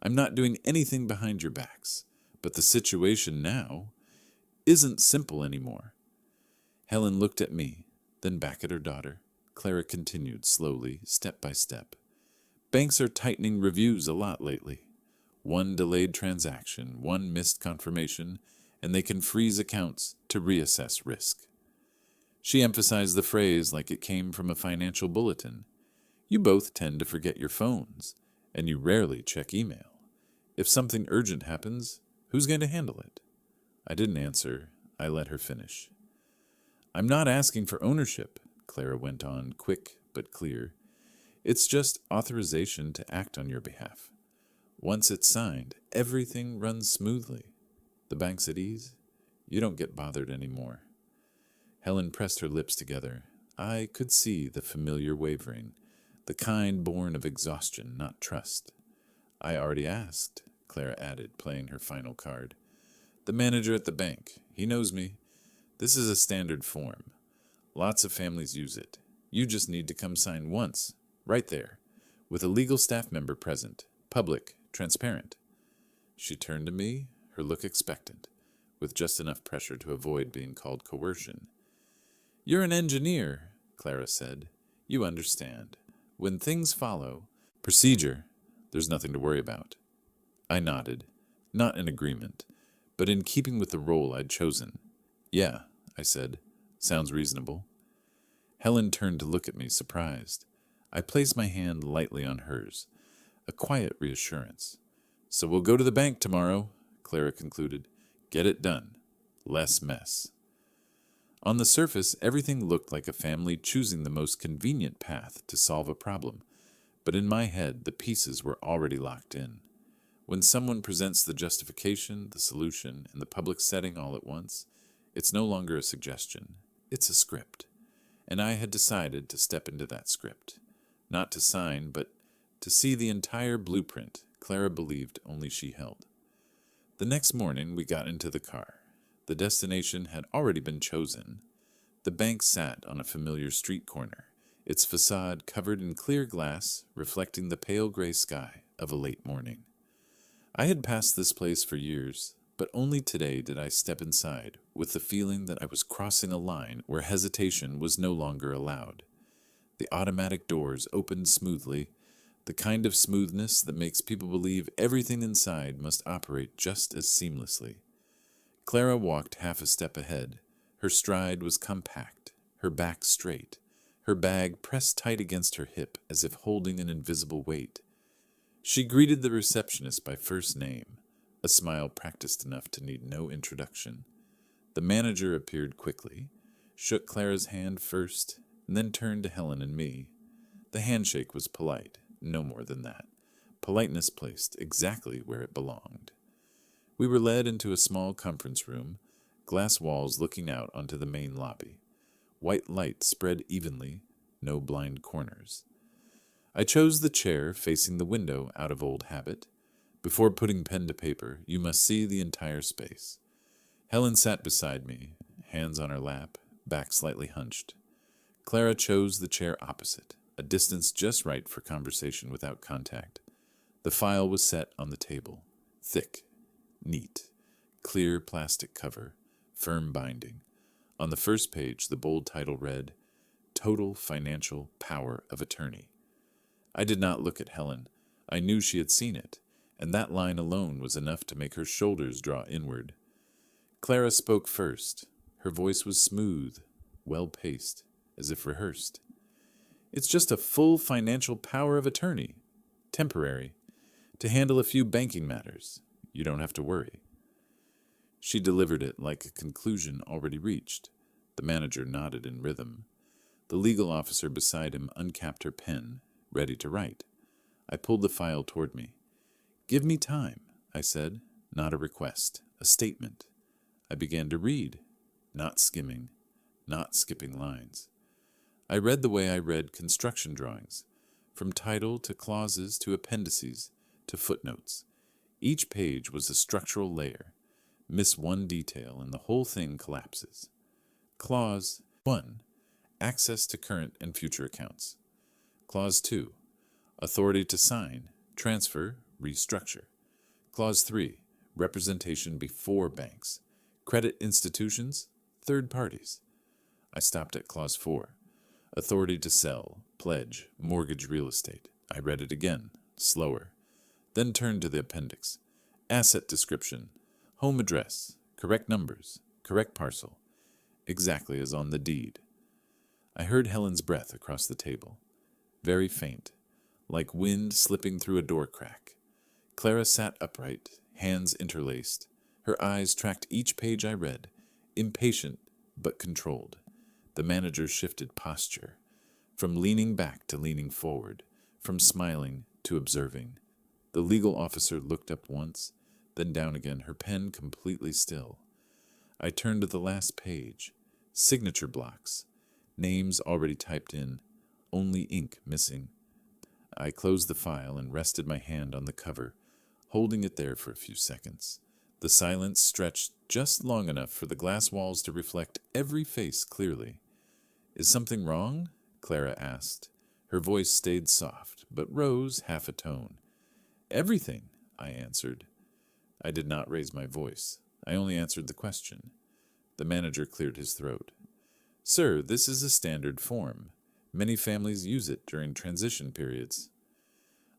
I'm not doing anything behind your backs, but the situation now isn't simple anymore. Helen looked at me, then back at her daughter. Clara continued slowly, step by step. Banks are tightening reviews a lot lately. One delayed transaction, one missed confirmation, and they can freeze accounts to reassess risk. She emphasized the phrase like it came from a financial bulletin. You both tend to forget your phones, and you rarely check email. If something urgent happens, who's going to handle it? I didn't answer. I let her finish. I'm not asking for ownership, Clara went on, quick but clear. It's just authorization to act on your behalf. Once it's signed, everything runs smoothly. The bank's at ease. You don't get bothered anymore. Helen pressed her lips together. I could see the familiar wavering, the kind born of exhaustion, not trust. I already asked, Clara added, playing her final card. The manager at the bank. He knows me. This is a standard form. Lots of families use it. You just need to come sign once, right there, with a legal staff member present, public, transparent. She turned to me, her look expectant, with just enough pressure to avoid being called coercion. You're an engineer, Clara said. You understand. When things follow procedure, there's nothing to worry about. I nodded, not in agreement, but in keeping with the role I'd chosen. Yeah, I said. Sounds reasonable. Helen turned to look at me, surprised. I placed my hand lightly on hers, a quiet reassurance. So we'll go to the bank tomorrow, Clara concluded. Get it done. Less mess. On the surface, everything looked like a family choosing the most convenient path to solve a problem, but in my head, the pieces were already locked in. When someone presents the justification, the solution, and the public setting all at once, it's no longer a suggestion. It's a script. And I had decided to step into that script. Not to sign, but to see the entire blueprint Clara believed only she held. The next morning, we got into the car. The destination had already been chosen. The bank sat on a familiar street corner, its facade covered in clear glass, reflecting the pale gray sky of a late morning. I had passed this place for years, but only today did I step inside with the feeling that I was crossing a line where hesitation was no longer allowed. The automatic doors opened smoothly, the kind of smoothness that makes people believe everything inside must operate just as seamlessly. Clara walked half a step ahead. Her stride was compact, her back straight, her bag pressed tight against her hip as if holding an invisible weight. She greeted the receptionist by first name, a smile practiced enough to need no introduction. The manager appeared quickly, shook Clara's hand first, and then turned to Helen and me. The handshake was polite, no more than that. Politeness placed exactly where it belonged. We were led into a small conference room, glass walls looking out onto the main lobby. White light spread evenly, no blind corners. I chose the chair facing the window out of old habit. Before putting pen to paper, you must see the entire space. Helen sat beside me, hands on her lap, back slightly hunched. Clara chose the chair opposite, a distance just right for conversation without contact. The file was set on the table, thick, neat, clear plastic cover, firm binding. On the first page, the bold title read, Total Financial Power of Attorney. I did not look at Helen. I knew she had seen it, and that line alone was enough to make her shoulders draw inward. Clara spoke first. Her voice was smooth, well-paced, as if rehearsed. It's just a full financial power of attorney, temporary, to handle a few banking matters. You don't have to worry. She delivered it like a conclusion already reached. The manager nodded in rhythm. The legal officer beside him uncapped her pen, ready to write. I pulled the file toward me. Give me time, I said, not a request, a statement. I began to read, not skimming, not skipping lines. I read the way I read construction drawings, from title to clauses to appendices to footnotes. Each page was a structural layer. Miss one detail and the whole thing collapses. Clause 1. Access to current and future accounts. Clause 2. Authority to sign, transfer, restructure. Clause 3. Representation before banks, credit institutions, third parties. I stopped at Clause 4. Authority to sell, pledge, mortgage real estate. I read it again, slower. Then turned to the appendix. Asset description, home address, correct numbers, correct parcel. Exactly as on the deed. I heard Helen's breath across the table. Very faint, like wind slipping through a door crack. Clara sat upright, hands interlaced. Her eyes tracked each page I read, impatient but controlled. The manager shifted posture, from leaning back to leaning forward, from smiling to observing. The legal officer looked up once, then down again, her pen completely still. I turned to the last page. signature blocks, names already typed in, only ink missing. I closed the file and rested my hand on the cover, holding it there for a few seconds. The silence stretched just long enough for the glass walls to reflect every face clearly. "Is something wrong?" Clara asked. Her voice stayed soft, but rose half a tone. "Everything," I answered. I did not raise my voice. I only answered the question. The manager cleared his throat. "Sir, this is a standard form. Many families use it during transition periods."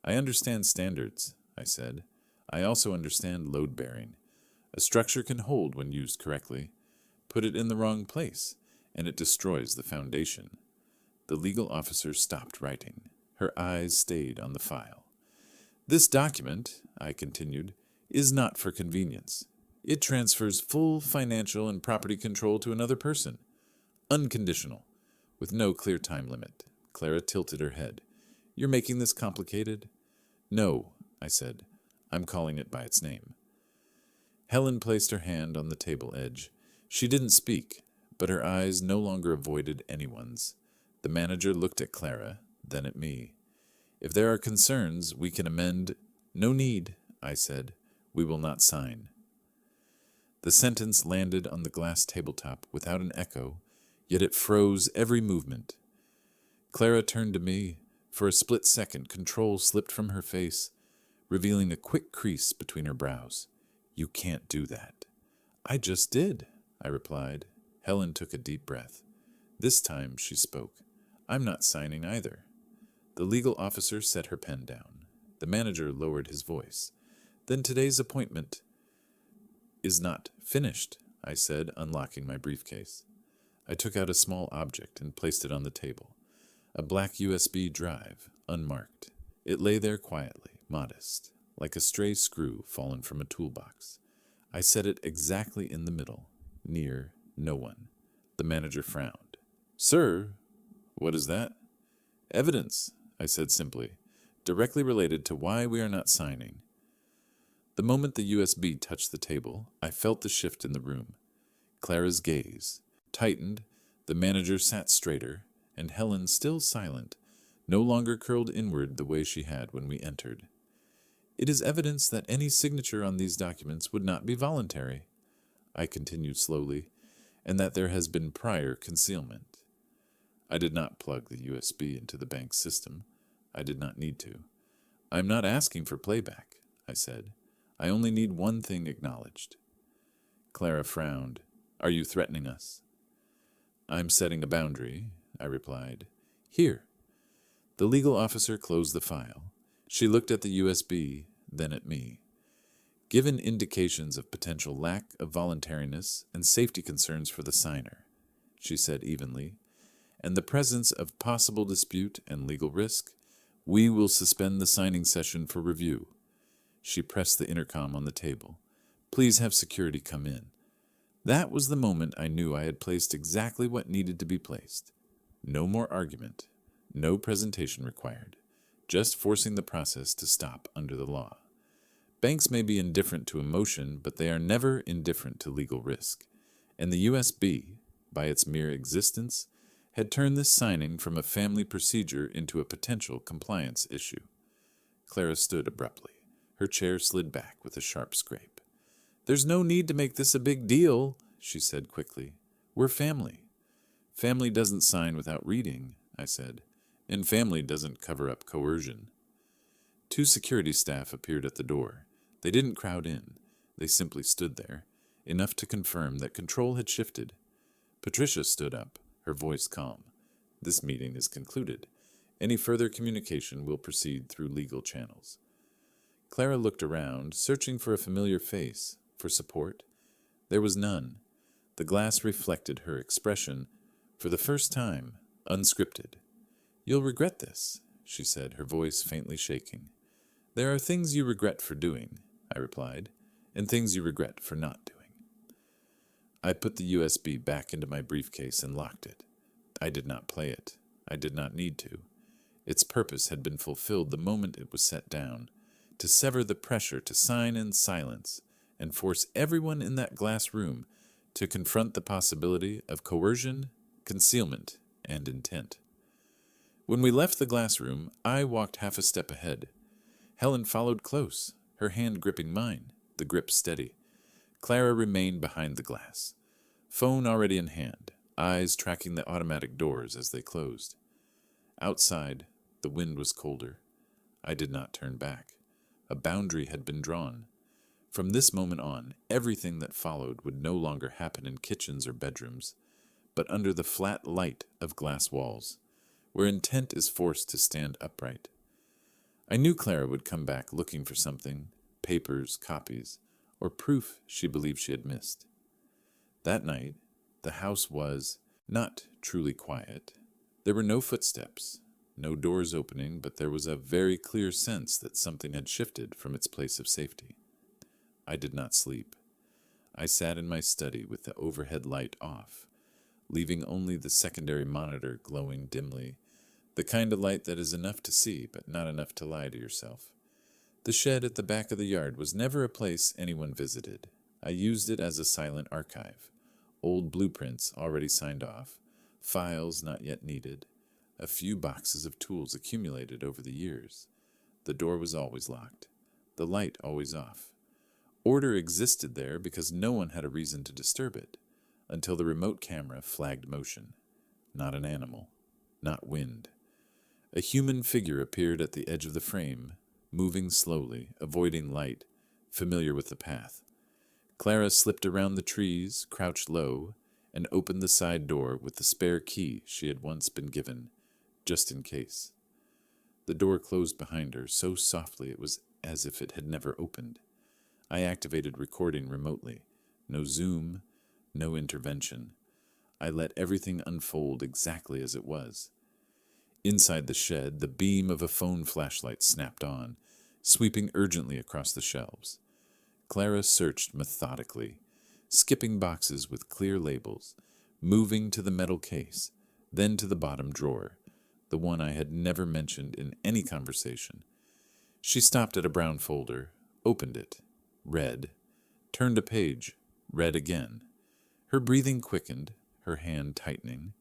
"I understand standards," I said. "I also understand load-bearing. A structure can hold when used correctly. Put it in the wrong place, and it destroys the foundation." The legal officer stopped writing. Her eyes stayed on the file. "This document," I continued, "is not for convenience. It transfers full financial and property control to another person. Unconditional, with no clear time limit." Clara tilted her head. "You're making this complicated?" "No," I said. "I'm calling it by its name." Helen placed her hand on the table edge. She didn't speak, but her eyes no longer avoided anyone's. The manager looked at Clara, then at me. "If there are concerns, we can amend." "No need," I said. "We will not sign." The sentence landed on the glass tabletop without an echo, yet it froze every movement. Clara turned to me. For a split second, control slipped from her face, revealing a quick crease between her brows. "You can't do that." "I just did," I replied. Helen took a deep breath. This time she spoke. "I'm not signing either." The legal officer set her pen down. The manager lowered his voice. "Then today's appointment is not finished," I said, unlocking my briefcase. I took out a small object and placed it on the table. A black USB drive, unmarked. It lay there quietly, modest, like a stray screw fallen from a toolbox. I set it exactly in the middle, near no one. The manager frowned. "Sir, what is that?" "Evidence," I said simply, "directly related to why we are not signing." The moment the USB touched the table, I felt the shift in the room. Clara's gaze tightened, the manager sat straighter, and Helen, still silent, no longer curled inward the way she had when we entered. "It is evidence that any signature on these documents would not be voluntary," I continued slowly, "and that there has been prior concealment." I did not plug the USB into the bank's system. I did not need to. "I am not asking for playback," I said. "I only need one thing acknowledged." Clara frowned. "Are you threatening us?" "I'm setting a boundary," I replied. "Here." The legal officer closed the file. She looked at the USB, then at me. "Given indications of potential lack of voluntariness and safety concerns for the signer," she said evenly, "and the presence of possible dispute and legal risk, we will suspend the signing session for review." She pressed the intercom on the table. "Please have security come in." That was the moment I knew I had placed exactly what needed to be placed. No more argument, no presentation required, just forcing the process to stop under the law. Banks may be indifferent to emotion, but they are never indifferent to legal risk. And the USB, by its mere existence, had turned this signing from a family procedure into a potential compliance issue. Clara stood abruptly. Her chair slid back with a sharp scrape. "There's no need to make this a big deal," she said quickly. "We're family." "Family doesn't sign without reading," I said, "and family doesn't cover up coercion." 2 security staff appeared at the door. They didn't crowd in. They simply stood there, enough to confirm that control had shifted. Patricia stood up, her voice calm. "This meeting is concluded. Any further communication will proceed through legal channels." Clara looked around, searching for a familiar face, for support. There was none. The glass reflected her expression, for the first time, unscripted. "You'll regret this," she said, her voice faintly shaking. "There are things you regret for doing," I replied, "and things you regret for not doing." I put the USB back into my briefcase and locked it. I did not play it. I did not need to. Its purpose had been fulfilled the moment it was set down, to sever the pressure to sign in silence and force everyone in that glass room to confront the possibility of coercion, concealment, and intent. When we left the glass room, I walked half a step ahead. Helen followed close, her hand gripping mine, the grip steady. Clara remained behind the glass, phone already in hand, eyes tracking the automatic doors as they closed. Outside, the wind was colder. I did not turn back. A boundary had been drawn. From this moment on, everything that followed would no longer happen in kitchens or bedrooms, but under the flat light of glass walls, where intent is forced to stand upright. I knew Clara would come back looking for something, papers, copies, or proof she believed she had missed. That night, the house was not truly quiet. There were no footsteps, no doors opening, but there was a very clear sense that something had shifted from its place of safety. I did not sleep. I sat in my study with the overhead light off, leaving only the secondary monitor glowing dimly, the kind of light that is enough to see but not enough to lie to yourself. The shed at the back of the yard was never a place anyone visited. I used it as a silent archive. Old blueprints already signed off, files not yet needed, a few boxes of tools accumulated over the years. The door was always locked, the light always off. Order existed there because no one had a reason to disturb it, until the remote camera flagged motion. Not an animal, not wind. A human figure appeared at the edge of the frame, moving slowly, avoiding light, familiar with the path. Clara slipped around the trees, crouched low, and opened the side door with the spare key she had once been given, just in case. The door closed behind her so softly it was as if it had never opened. I activated recording remotely. No zoom, no intervention. I let everything unfold exactly as it was. Inside the shed, the beam of a phone flashlight snapped on, sweeping urgently across the shelves. Clara searched methodically, skipping boxes with clear labels, moving to the metal case, then to the bottom drawer, the one I had never mentioned in any conversation. She stopped at a brown folder, opened it, read, turned a page, read again. Her breathing quickened, her hand tightening.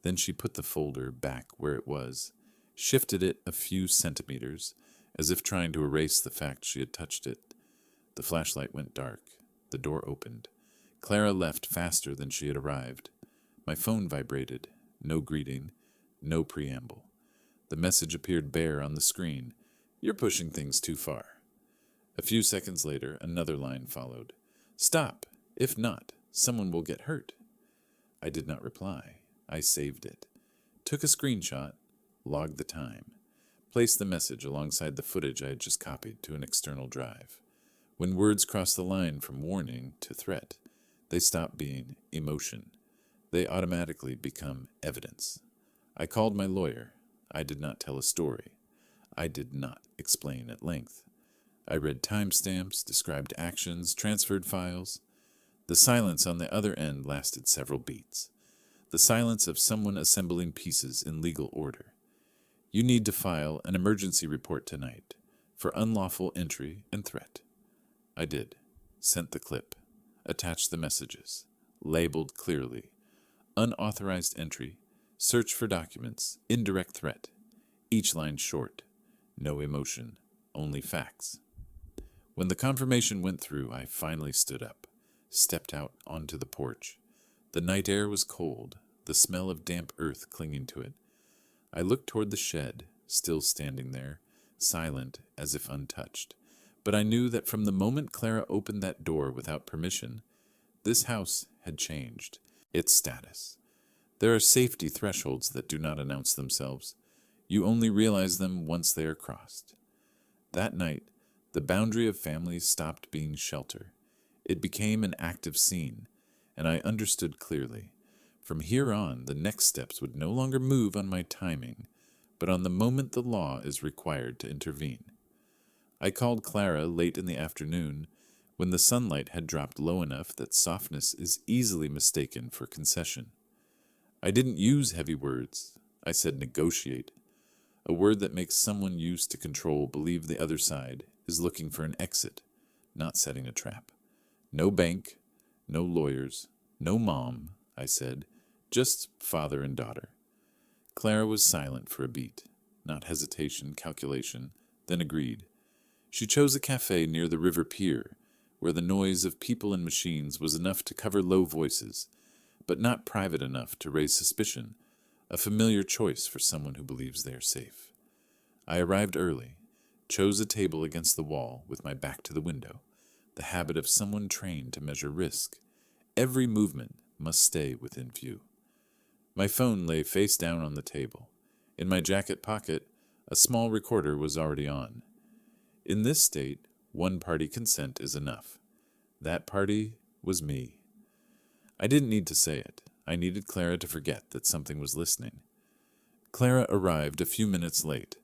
Then she put the folder back where it was, shifted it a few centimeters, as if trying to erase the fact she had touched it. The flashlight went dark. The door opened. Clara left faster than she had arrived. My phone vibrated. No greeting, no preamble. The message appeared bare on the screen. "You're pushing things too far." A few seconds later, another line followed. "Stop. If not, someone will get hurt." I did not reply. I saved it. Took a screenshot, logged the time, placed the message alongside the footage I had just copied to an external drive. When words cross the line from warning to threat, they stop being emotion. They automatically become evidence. I called my lawyer. I did not tell a story. I did not explain at length. I read timestamps, described actions, transferred files. The silence on the other end lasted several beats. The silence of someone assembling pieces in legal order. "You need to file an emergency report tonight for unlawful entry and threat." I did. Sent the clip. Attached the messages. Labeled clearly. Unauthorized entry. Search for documents. Indirect threat. Each line short. No emotion. Only facts. When the confirmation went through, I finally stood up. Stepped out onto the porch. The night air was cold, the smell of damp earth clinging to it. I looked toward the shed, still standing there, silent as if untouched. But I knew that from the moment Clara opened that door without permission, this house had changed, its status. There are safety thresholds that do not announce themselves. You only realize them once they are crossed. That night, the boundary of families stopped being shelter. It became an active scene, and I understood clearly. From here on, the next steps would no longer move on my timing, but on the moment the law is required to intervene. I called Clara late in the afternoon, when the sunlight had dropped low enough that softness is easily mistaken for concession. I didn't use heavy words. I said negotiate, a word that makes someone used to control believe the other side is looking for an exit, not setting a trap. No bank, no lawyers, No mom, I said. Just father and daughter. Clara was silent for a beat. Not hesitation, calculation, then agreed. She chose a café near the river pier, where the noise of people and machines was enough to cover low voices, but not private enough to raise suspicion, a familiar choice for someone who believes they are safe. I arrived early, chose a table against the wall with my back to the window, the habit of someone trained to measure risk. Every movement must stay within view. My phone lay face down on the table. In my jacket pocket, a small recorder was already on. In this state, one-party consent is enough. That party was me. I didn't need to say it. I needed Clara to forget that something was listening. Clara arrived a few minutes late,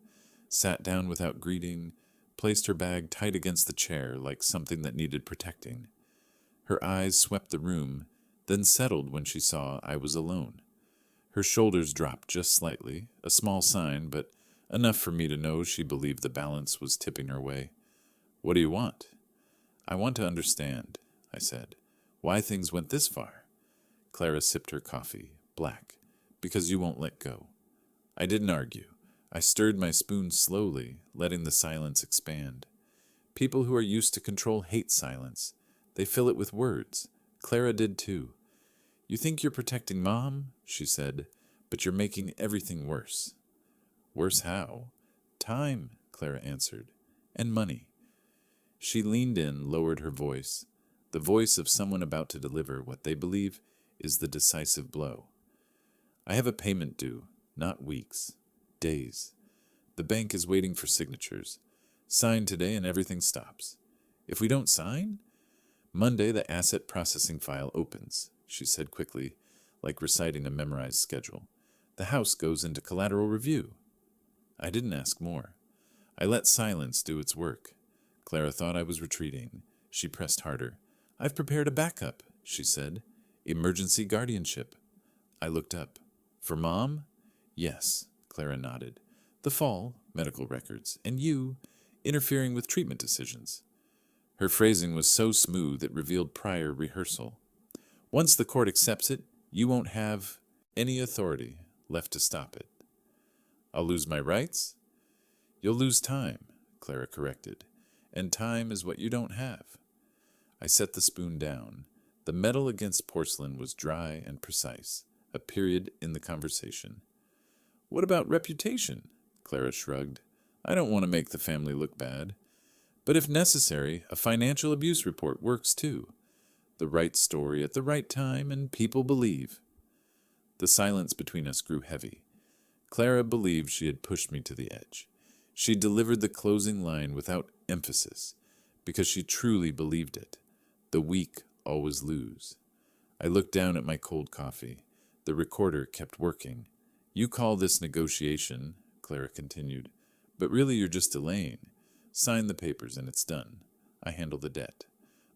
sat down without greeting, placed her bag tight against the chair like something that needed protecting. Her eyes swept the room, then settled when she saw I was alone. Her shoulders dropped just slightly, a small sign, but enough for me to know she believed the balance was tipping her way. What do you want? I want to understand, I said, why things went this far. Clara sipped her coffee, black, because you won't let go. I didn't argue. I stirred my spoon slowly, letting the silence expand. People who are used to control hate silence. They fill it with words. Clara did too. You think you're protecting Mom, she said, but you're making everything worse. Worse how? Time, Clara answered, and money. She leaned in, lowered her voice, the voice of someone about to deliver what they believe is the decisive blow. I have a payment due, not weeks, days. The bank is waiting for signatures. Sign today and everything stops. If we don't sign? Monday the asset processing file opens, she said quickly, like reciting a memorized schedule. The house goes into collateral review. I didn't ask more. I let silence do its work. Clara thought I was retreating. She pressed harder. I've prepared a backup, she said. Emergency guardianship. I looked up. For Mom? Yes, Clara nodded. The fall, medical records, and you, interfering with treatment decisions. Her phrasing was so smooth it revealed prior rehearsal. Once the court accepts it, you won't have any authority left to stop it. I'll lose my rights? You'll lose time, Clara corrected, and time is what you don't have. I set the spoon down. The metal against porcelain was dry and precise, a period in the conversation. What about reputation? Clara shrugged. I don't want to make the family look bad. But if necessary, a financial abuse report works too. The right story at the right time, and people believe. The silence between us grew heavy. Clara believed she had pushed me to the edge. She delivered the closing line without emphasis, because she truly believed it. The weak always lose. I looked down at my cold coffee. The recorder kept working. You call this negotiation, Clara continued, but really you're just delaying. Sign the papers and it's done. I handle the debt.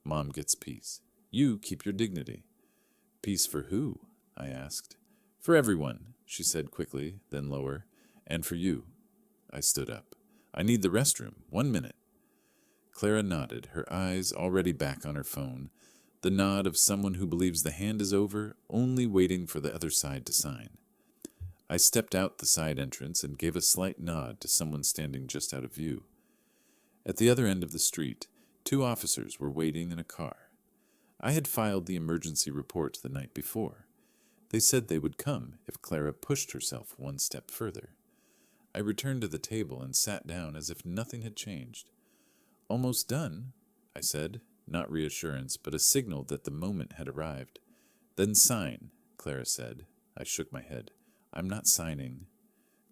Mom gets peace. You keep your dignity. Peace for who? I asked. For everyone, she said quickly, then lower. And for you. I stood up. I need the restroom. 1 minute. Clara nodded, her eyes already back on her phone, the nod of someone who believes the hand is over, only waiting for the other side to sign. I stepped out the side entrance and gave a slight nod to someone standing just out of view. At the other end of the street, 2 officers were waiting in a car. I had filed the emergency report the night before. They said they would come if Clara pushed herself 1 step further. I returned to the table and sat down as if nothing had changed. Almost done, I said, not reassurance, but a signal that the moment had arrived. Then sign, Clara said. I shook my head. I'm not signing.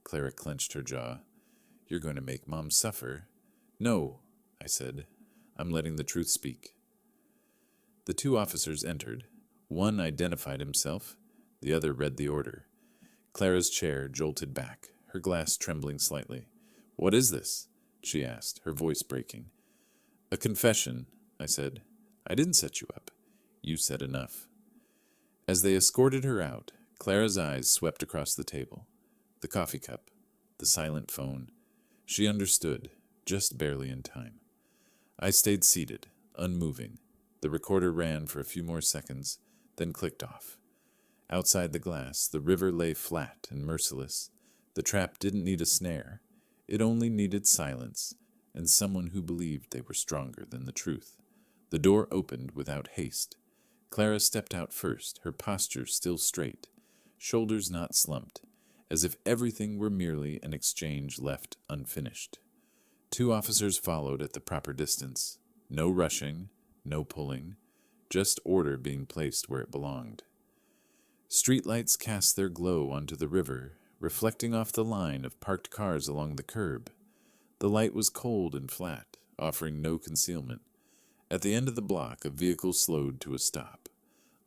Clara clenched her jaw. You're going to make Mom suffer. No, I said. I'm letting the truth speak. The 2 officers entered. One identified himself. The other read the order. Clara's chair jolted back, her glass trembling slightly. What is this? She asked, her voice breaking. A confession, I said. I didn't set you up. You said enough. As they escorted her out, Clara's eyes swept across the table. The coffee cup, the silent phone. She understood, just barely in time. I stayed seated, unmoving. The recorder ran for a few more seconds, then clicked off. Outside the glass, the river lay flat and merciless. The trap didn't need a snare. It only needed silence and someone who believed they were stronger than the truth. The door opened without haste. Clara stepped out first, her posture still straight, shoulders not slumped, as if everything were merely an exchange left unfinished. 2 officers followed at the proper distance. No rushing, no pulling, just order being placed where it belonged. Streetlights cast their glow onto the river, reflecting off the line of parked cars along the curb. The light was cold and flat, offering no concealment. At the end of the block, a vehicle slowed to a stop.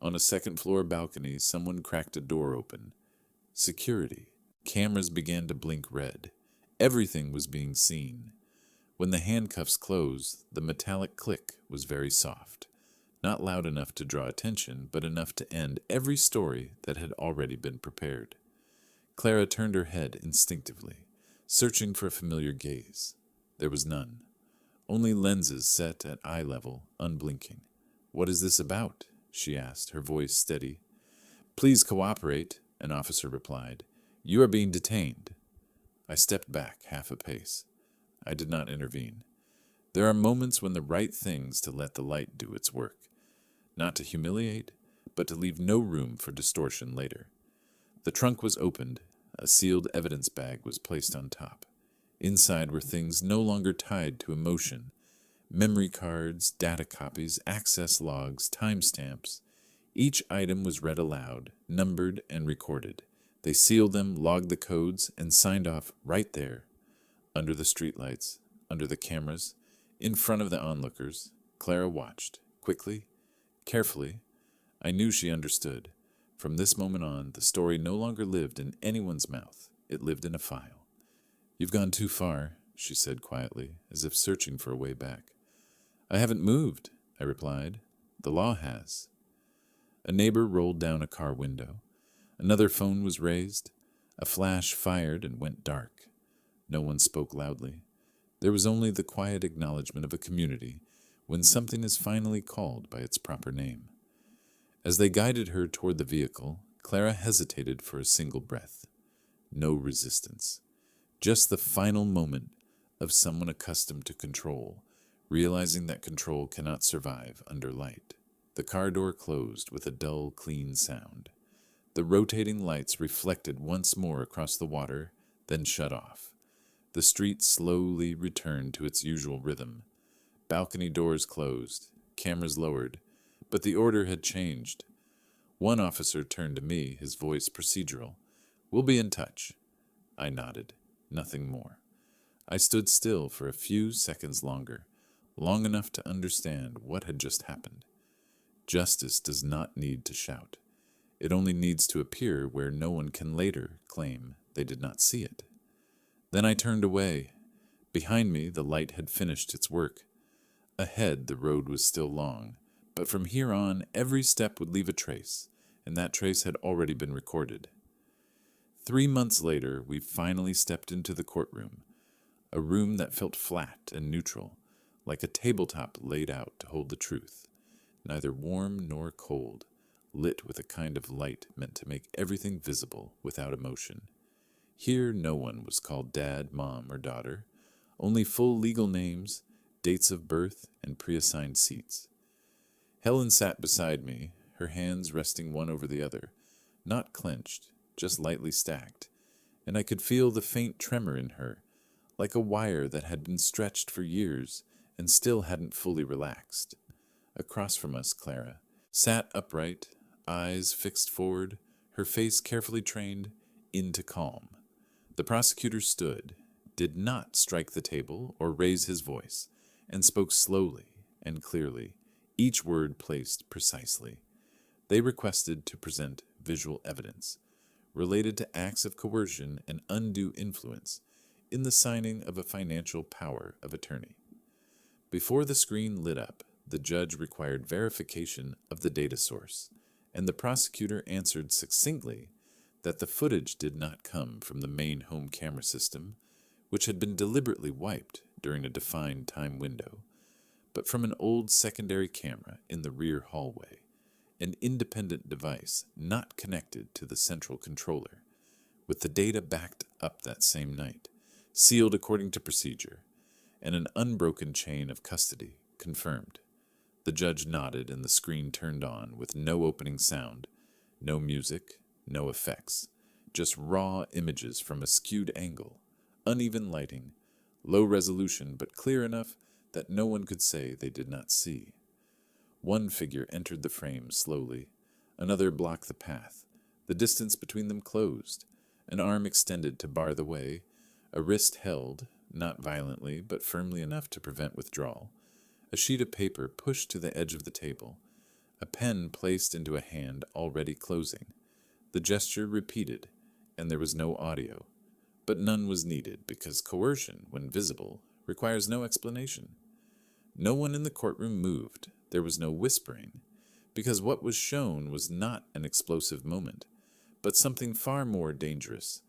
On a second-floor balcony, someone cracked a door open. Security. Cameras began to blink red. Everything was being seen. When the handcuffs closed, the metallic click was very soft. Not loud enough to draw attention, but enough to end every story that had already been prepared. Clara turned her head instinctively, searching for a familiar gaze. There was none. Only lenses set at eye level, unblinking. "What is this about?" she asked, her voice steady. "Please cooperate," an officer replied. "You are being detained." I stepped back half a pace. I did not intervene. There are moments when the right things to let the light do its work. Not to humiliate, but to leave no room for distortion later. The trunk was opened. A sealed evidence bag was placed on top. Inside were things no longer tied to emotion. Memory cards, data copies, access logs, timestamps. Each item was read aloud, numbered, and recorded. They sealed them, logged the codes, and signed off right there. Under the streetlights, under the cameras, in front of the onlookers, Clara watched, quickly, carefully. I knew she understood. From this moment on, the story no longer lived in anyone's mouth. It lived in a file. "You've gone too far," she said quietly, as if searching for a way back. "I haven't moved," I replied. "The law has." A neighbor rolled down a car window. Another phone was raised. A flash fired and went dark. No one spoke loudly. There was only the quiet acknowledgement of a community when something is finally called by its proper name. As they guided her toward the vehicle, Clara hesitated for a single breath. No resistance. Just the final moment of someone accustomed to control, realizing that control cannot survive under light. The car door closed with a dull, clean sound. The rotating lights reflected once more across the water, then shut off. The street slowly returned to its usual rhythm. Balcony doors closed, cameras lowered, but the order had changed. One officer turned to me, his voice procedural. "We'll be in touch." I nodded. Nothing more. I stood still for a few seconds longer, long enough to understand what had just happened. Justice does not need to shout. It only needs to appear where no one can later claim they did not see it. Then I turned away. Behind me, the light had finished its work. Ahead, the road was still long, but from here on, every step would leave a trace, and that trace had already been recorded. 3 months later, we finally stepped into the courtroom, a room that felt flat and neutral, like a tabletop laid out to hold the truth, neither warm nor cold, lit with a kind of light meant to make everything visible without emotion. Here no one was called dad, mom, or daughter, only full legal names, dates of birth, and pre-assigned seats. Helen sat beside me, her hands resting one over the other, not clenched, just lightly stacked, and I could feel the faint tremor in her, like a wire that had been stretched for years and still hadn't fully relaxed. Across from us, Clara sat upright, eyes fixed forward, her face carefully trained into calm. The prosecutor stood, did not strike the table or raise his voice, and spoke slowly and clearly, each word placed precisely. They requested to present visual evidence related to acts of coercion and undue influence in the signing of a financial power of attorney. Before the screen lit up, the judge required verification of the data source, and the prosecutor answered succinctly that the footage did not come from the main home camera system, which had been deliberately wiped during a defined time window, but from an old secondary camera in the rear hallway. an independent device not connected to the central controller, with the data backed up that same night, sealed according to procedure, and an unbroken chain of custody confirmed. The judge nodded and the screen turned on with no opening sound, no music, no effects, just raw images from a skewed angle, uneven lighting, low resolution but clear enough that no one could say they did not see. One figure entered the frame slowly, another blocked the path, the distance between them closed, an arm extended to bar the way, a wrist held, not violently but firmly enough to prevent withdrawal, a sheet of paper pushed to the edge of the table, a pen placed into a hand already closing, the gesture repeated, and there was no audio. But none was needed because coercion, when visible, requires no explanation. No one in the courtroom moved. There was no whispering, because what was shown was not an explosive moment, but something far more dangerous,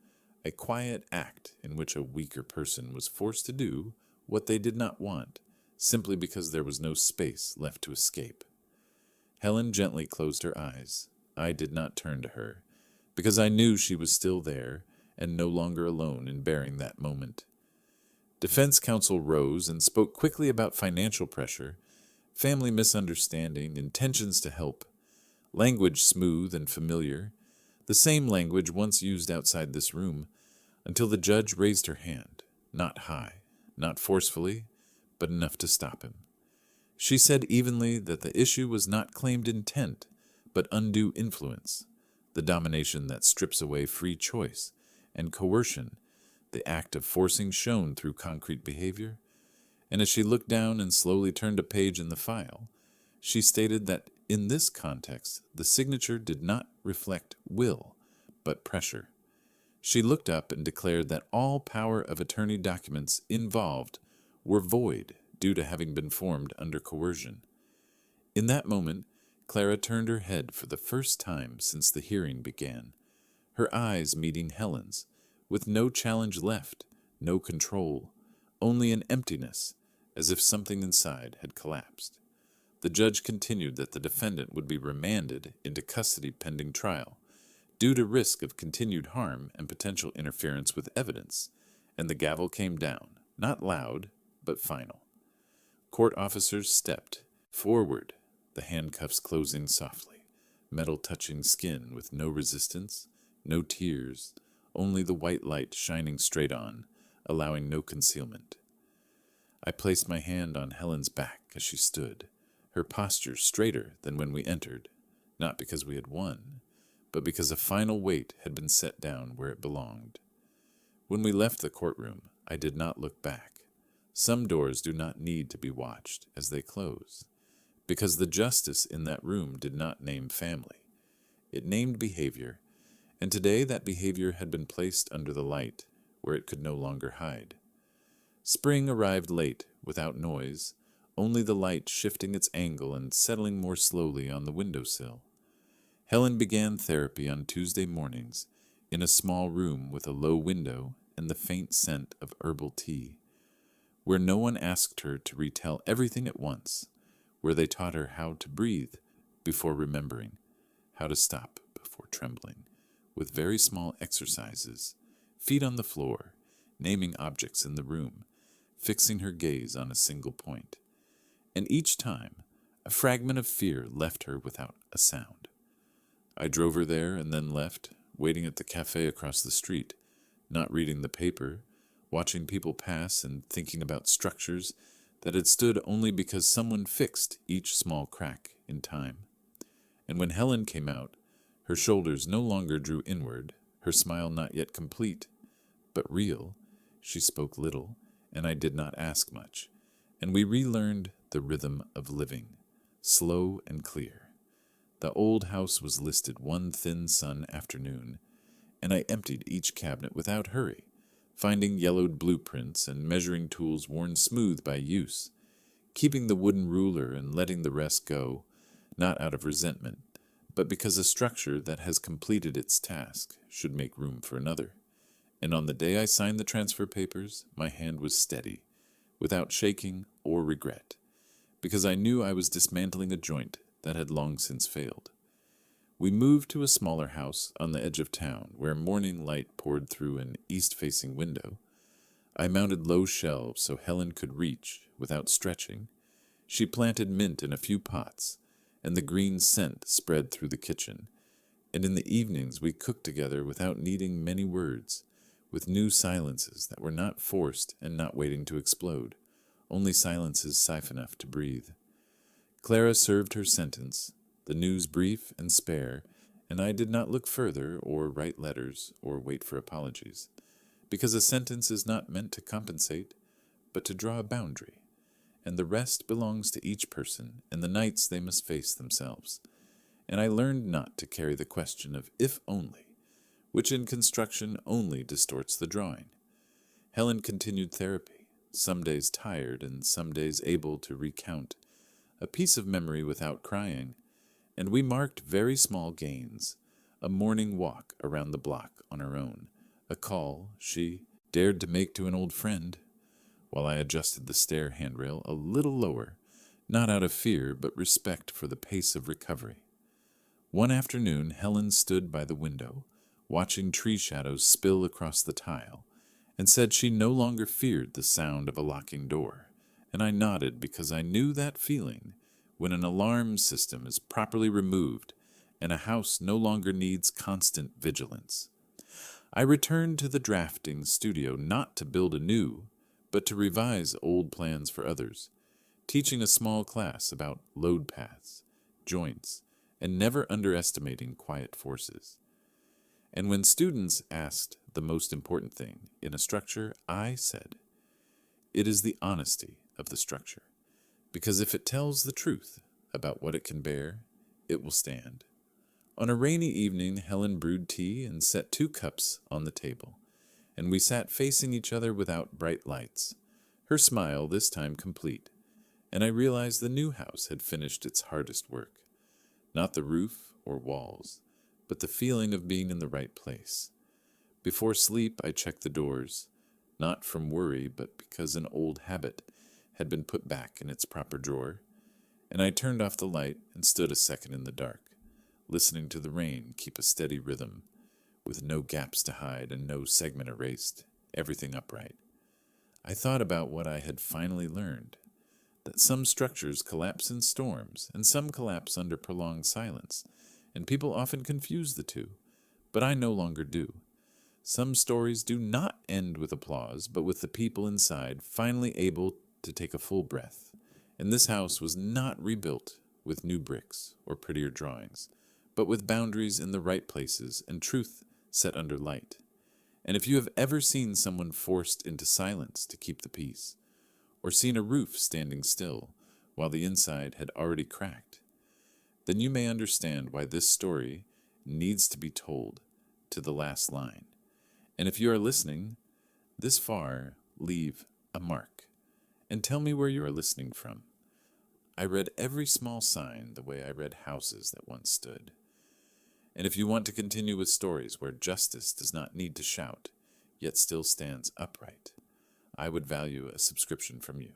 a quiet act in which a weaker person was forced to do what they did not want, simply because there was no space left to escape. Helen gently closed her eyes. I did not turn to her, because I knew she was still there and no longer alone in bearing that moment. Defense counsel rose and spoke quickly about financial pressure, family misunderstanding, intentions to help, language smooth and familiar, the same language once used outside this room, until the judge raised her hand, not high, not forcefully, but enough to stop him. She said evenly that the issue was not claimed intent, but undue influence, the domination that strips away free choice, and coercion, the act of forcing shown through concrete behavior. And as she looked down and slowly turned a page in the file, she stated that in this context, the signature did not reflect will, but pressure. She looked up and declared that all power of attorney documents involved were void due to having been formed under coercion. In that moment, Clara turned her head for the first time since the hearing began, her eyes meeting Helen's, with no challenge left, no control, only an emptiness, as if something inside had collapsed. The judge continued that the defendant would be remanded into custody pending trial, due to risk of continued harm and potential interference with evidence, and the gavel came down, not loud, but final. Court officers stepped forward, the handcuffs closing softly, metal touching skin with no resistance, no tears, only the white light shining straight on, allowing no concealment. I placed my hand on Helen's back as she stood, her posture straighter than when we entered, not because we had won, but because a final weight had been set down where it belonged. When we left the courtroom, I did not look back. Some doors do not need to be watched as they close, because the justice in that room did not name family. It named behavior, and today that behavior had been placed under the light where it could no longer hide. Spring arrived late, without noise, only the light shifting its angle and settling more slowly on the windowsill. Helen began therapy on Tuesday mornings in a small room with a low window and the faint scent of herbal tea, where no one asked her to retell everything at once, where they taught her how to breathe before remembering, how to stop before trembling, with very small exercises, feet on the floor, naming objects in the room, fixing her gaze on a single point. And each time, a fragment of fear left her without a sound. I drove her there and then left, waiting at the café across the street, not reading the paper, watching people pass and thinking about structures that had stood only because someone fixed each small crack in time. And when Helen came out, her shoulders no longer drew inward, her smile not yet complete, but real. She spoke little, and I did not ask much, and we relearned the rhythm of living, slow and clear. The old house was listed one thin sun afternoon, and I emptied each cabinet without hurry, finding yellowed blueprints and measuring tools worn smooth by use, keeping the wooden ruler and letting the rest go, not out of resentment, but because a structure that has completed its task should make room for another. And on the day I signed the transfer papers, my hand was steady, without shaking or regret, because I knew I was dismantling a joint that had long since failed. We moved to a smaller house on the edge of town where morning light poured through an east-facing window. I mounted low shelves so Helen could reach without stretching. She planted mint in a few pots, and the green scent spread through the kitchen. And in the evenings we cooked together without needing many words, with new silences that were not forced and not waiting to explode, only silences safe enough to breathe. Clara served her sentence, the news brief and spare, and I did not look further or write letters or wait for apologies, because a sentence is not meant to compensate, but to draw a boundary, and the rest belongs to each person and the nights they must face themselves. And I learned not to carry the question of if only, which in construction only distorts the drawing. Helen continued therapy, some days tired and some days able to recount a piece of memory without crying, and we marked very small gains, a morning walk around the block on her own, a call she dared to make to an old friend, while I adjusted the stair handrail a little lower, not out of fear but respect for the pace of recovery. One afternoon Helen stood by the window, watching tree shadows spill across the tile, and said she no longer feared the sound of a locking door, and I nodded because I knew that feeling when an alarm system is properly removed and a house no longer needs constant vigilance. I returned to the drafting studio not to build anew, but to revise old plans for others, teaching a small class about load paths, joints, and never underestimating quiet forces. And when students asked the most important thing in a structure, I said, it is the honesty of the structure, because if it tells the truth about what it can bear, it will stand. On a rainy evening, Helen brewed tea and set 2 cups on the table, and we sat facing each other without bright lights, her smile this time complete, and I realized the new house had finished its hardest work. Not the roof or walls, but the feeling of being in the right place. Before sleep, I checked the doors, not from worry, but because an old habit had been put back in its proper drawer, and I turned off the light and stood a second in the dark, listening to the rain keep a steady rhythm, with no gaps to hide and no segment erased, everything upright. I thought about what I had finally learned, that some structures collapse in storms and some collapse under prolonged silence, and people often confuse the two, but I no longer do. Some stories do not end with applause, but with the people inside finally able to take a full breath. And this house was not rebuilt with new bricks or prettier drawings, but with boundaries in the right places and truth set under light. And if you have ever seen someone forced into silence to keep the peace, or seen a roof standing still while the inside had already cracked, then you may understand why this story needs to be told to the last line. And if you are listening this far, leave a mark and tell me where you are listening from. I read every small sign the way I read houses that once stood. And if you want to continue with stories where justice does not need to shout, yet still stands upright, I would value a subscription from you.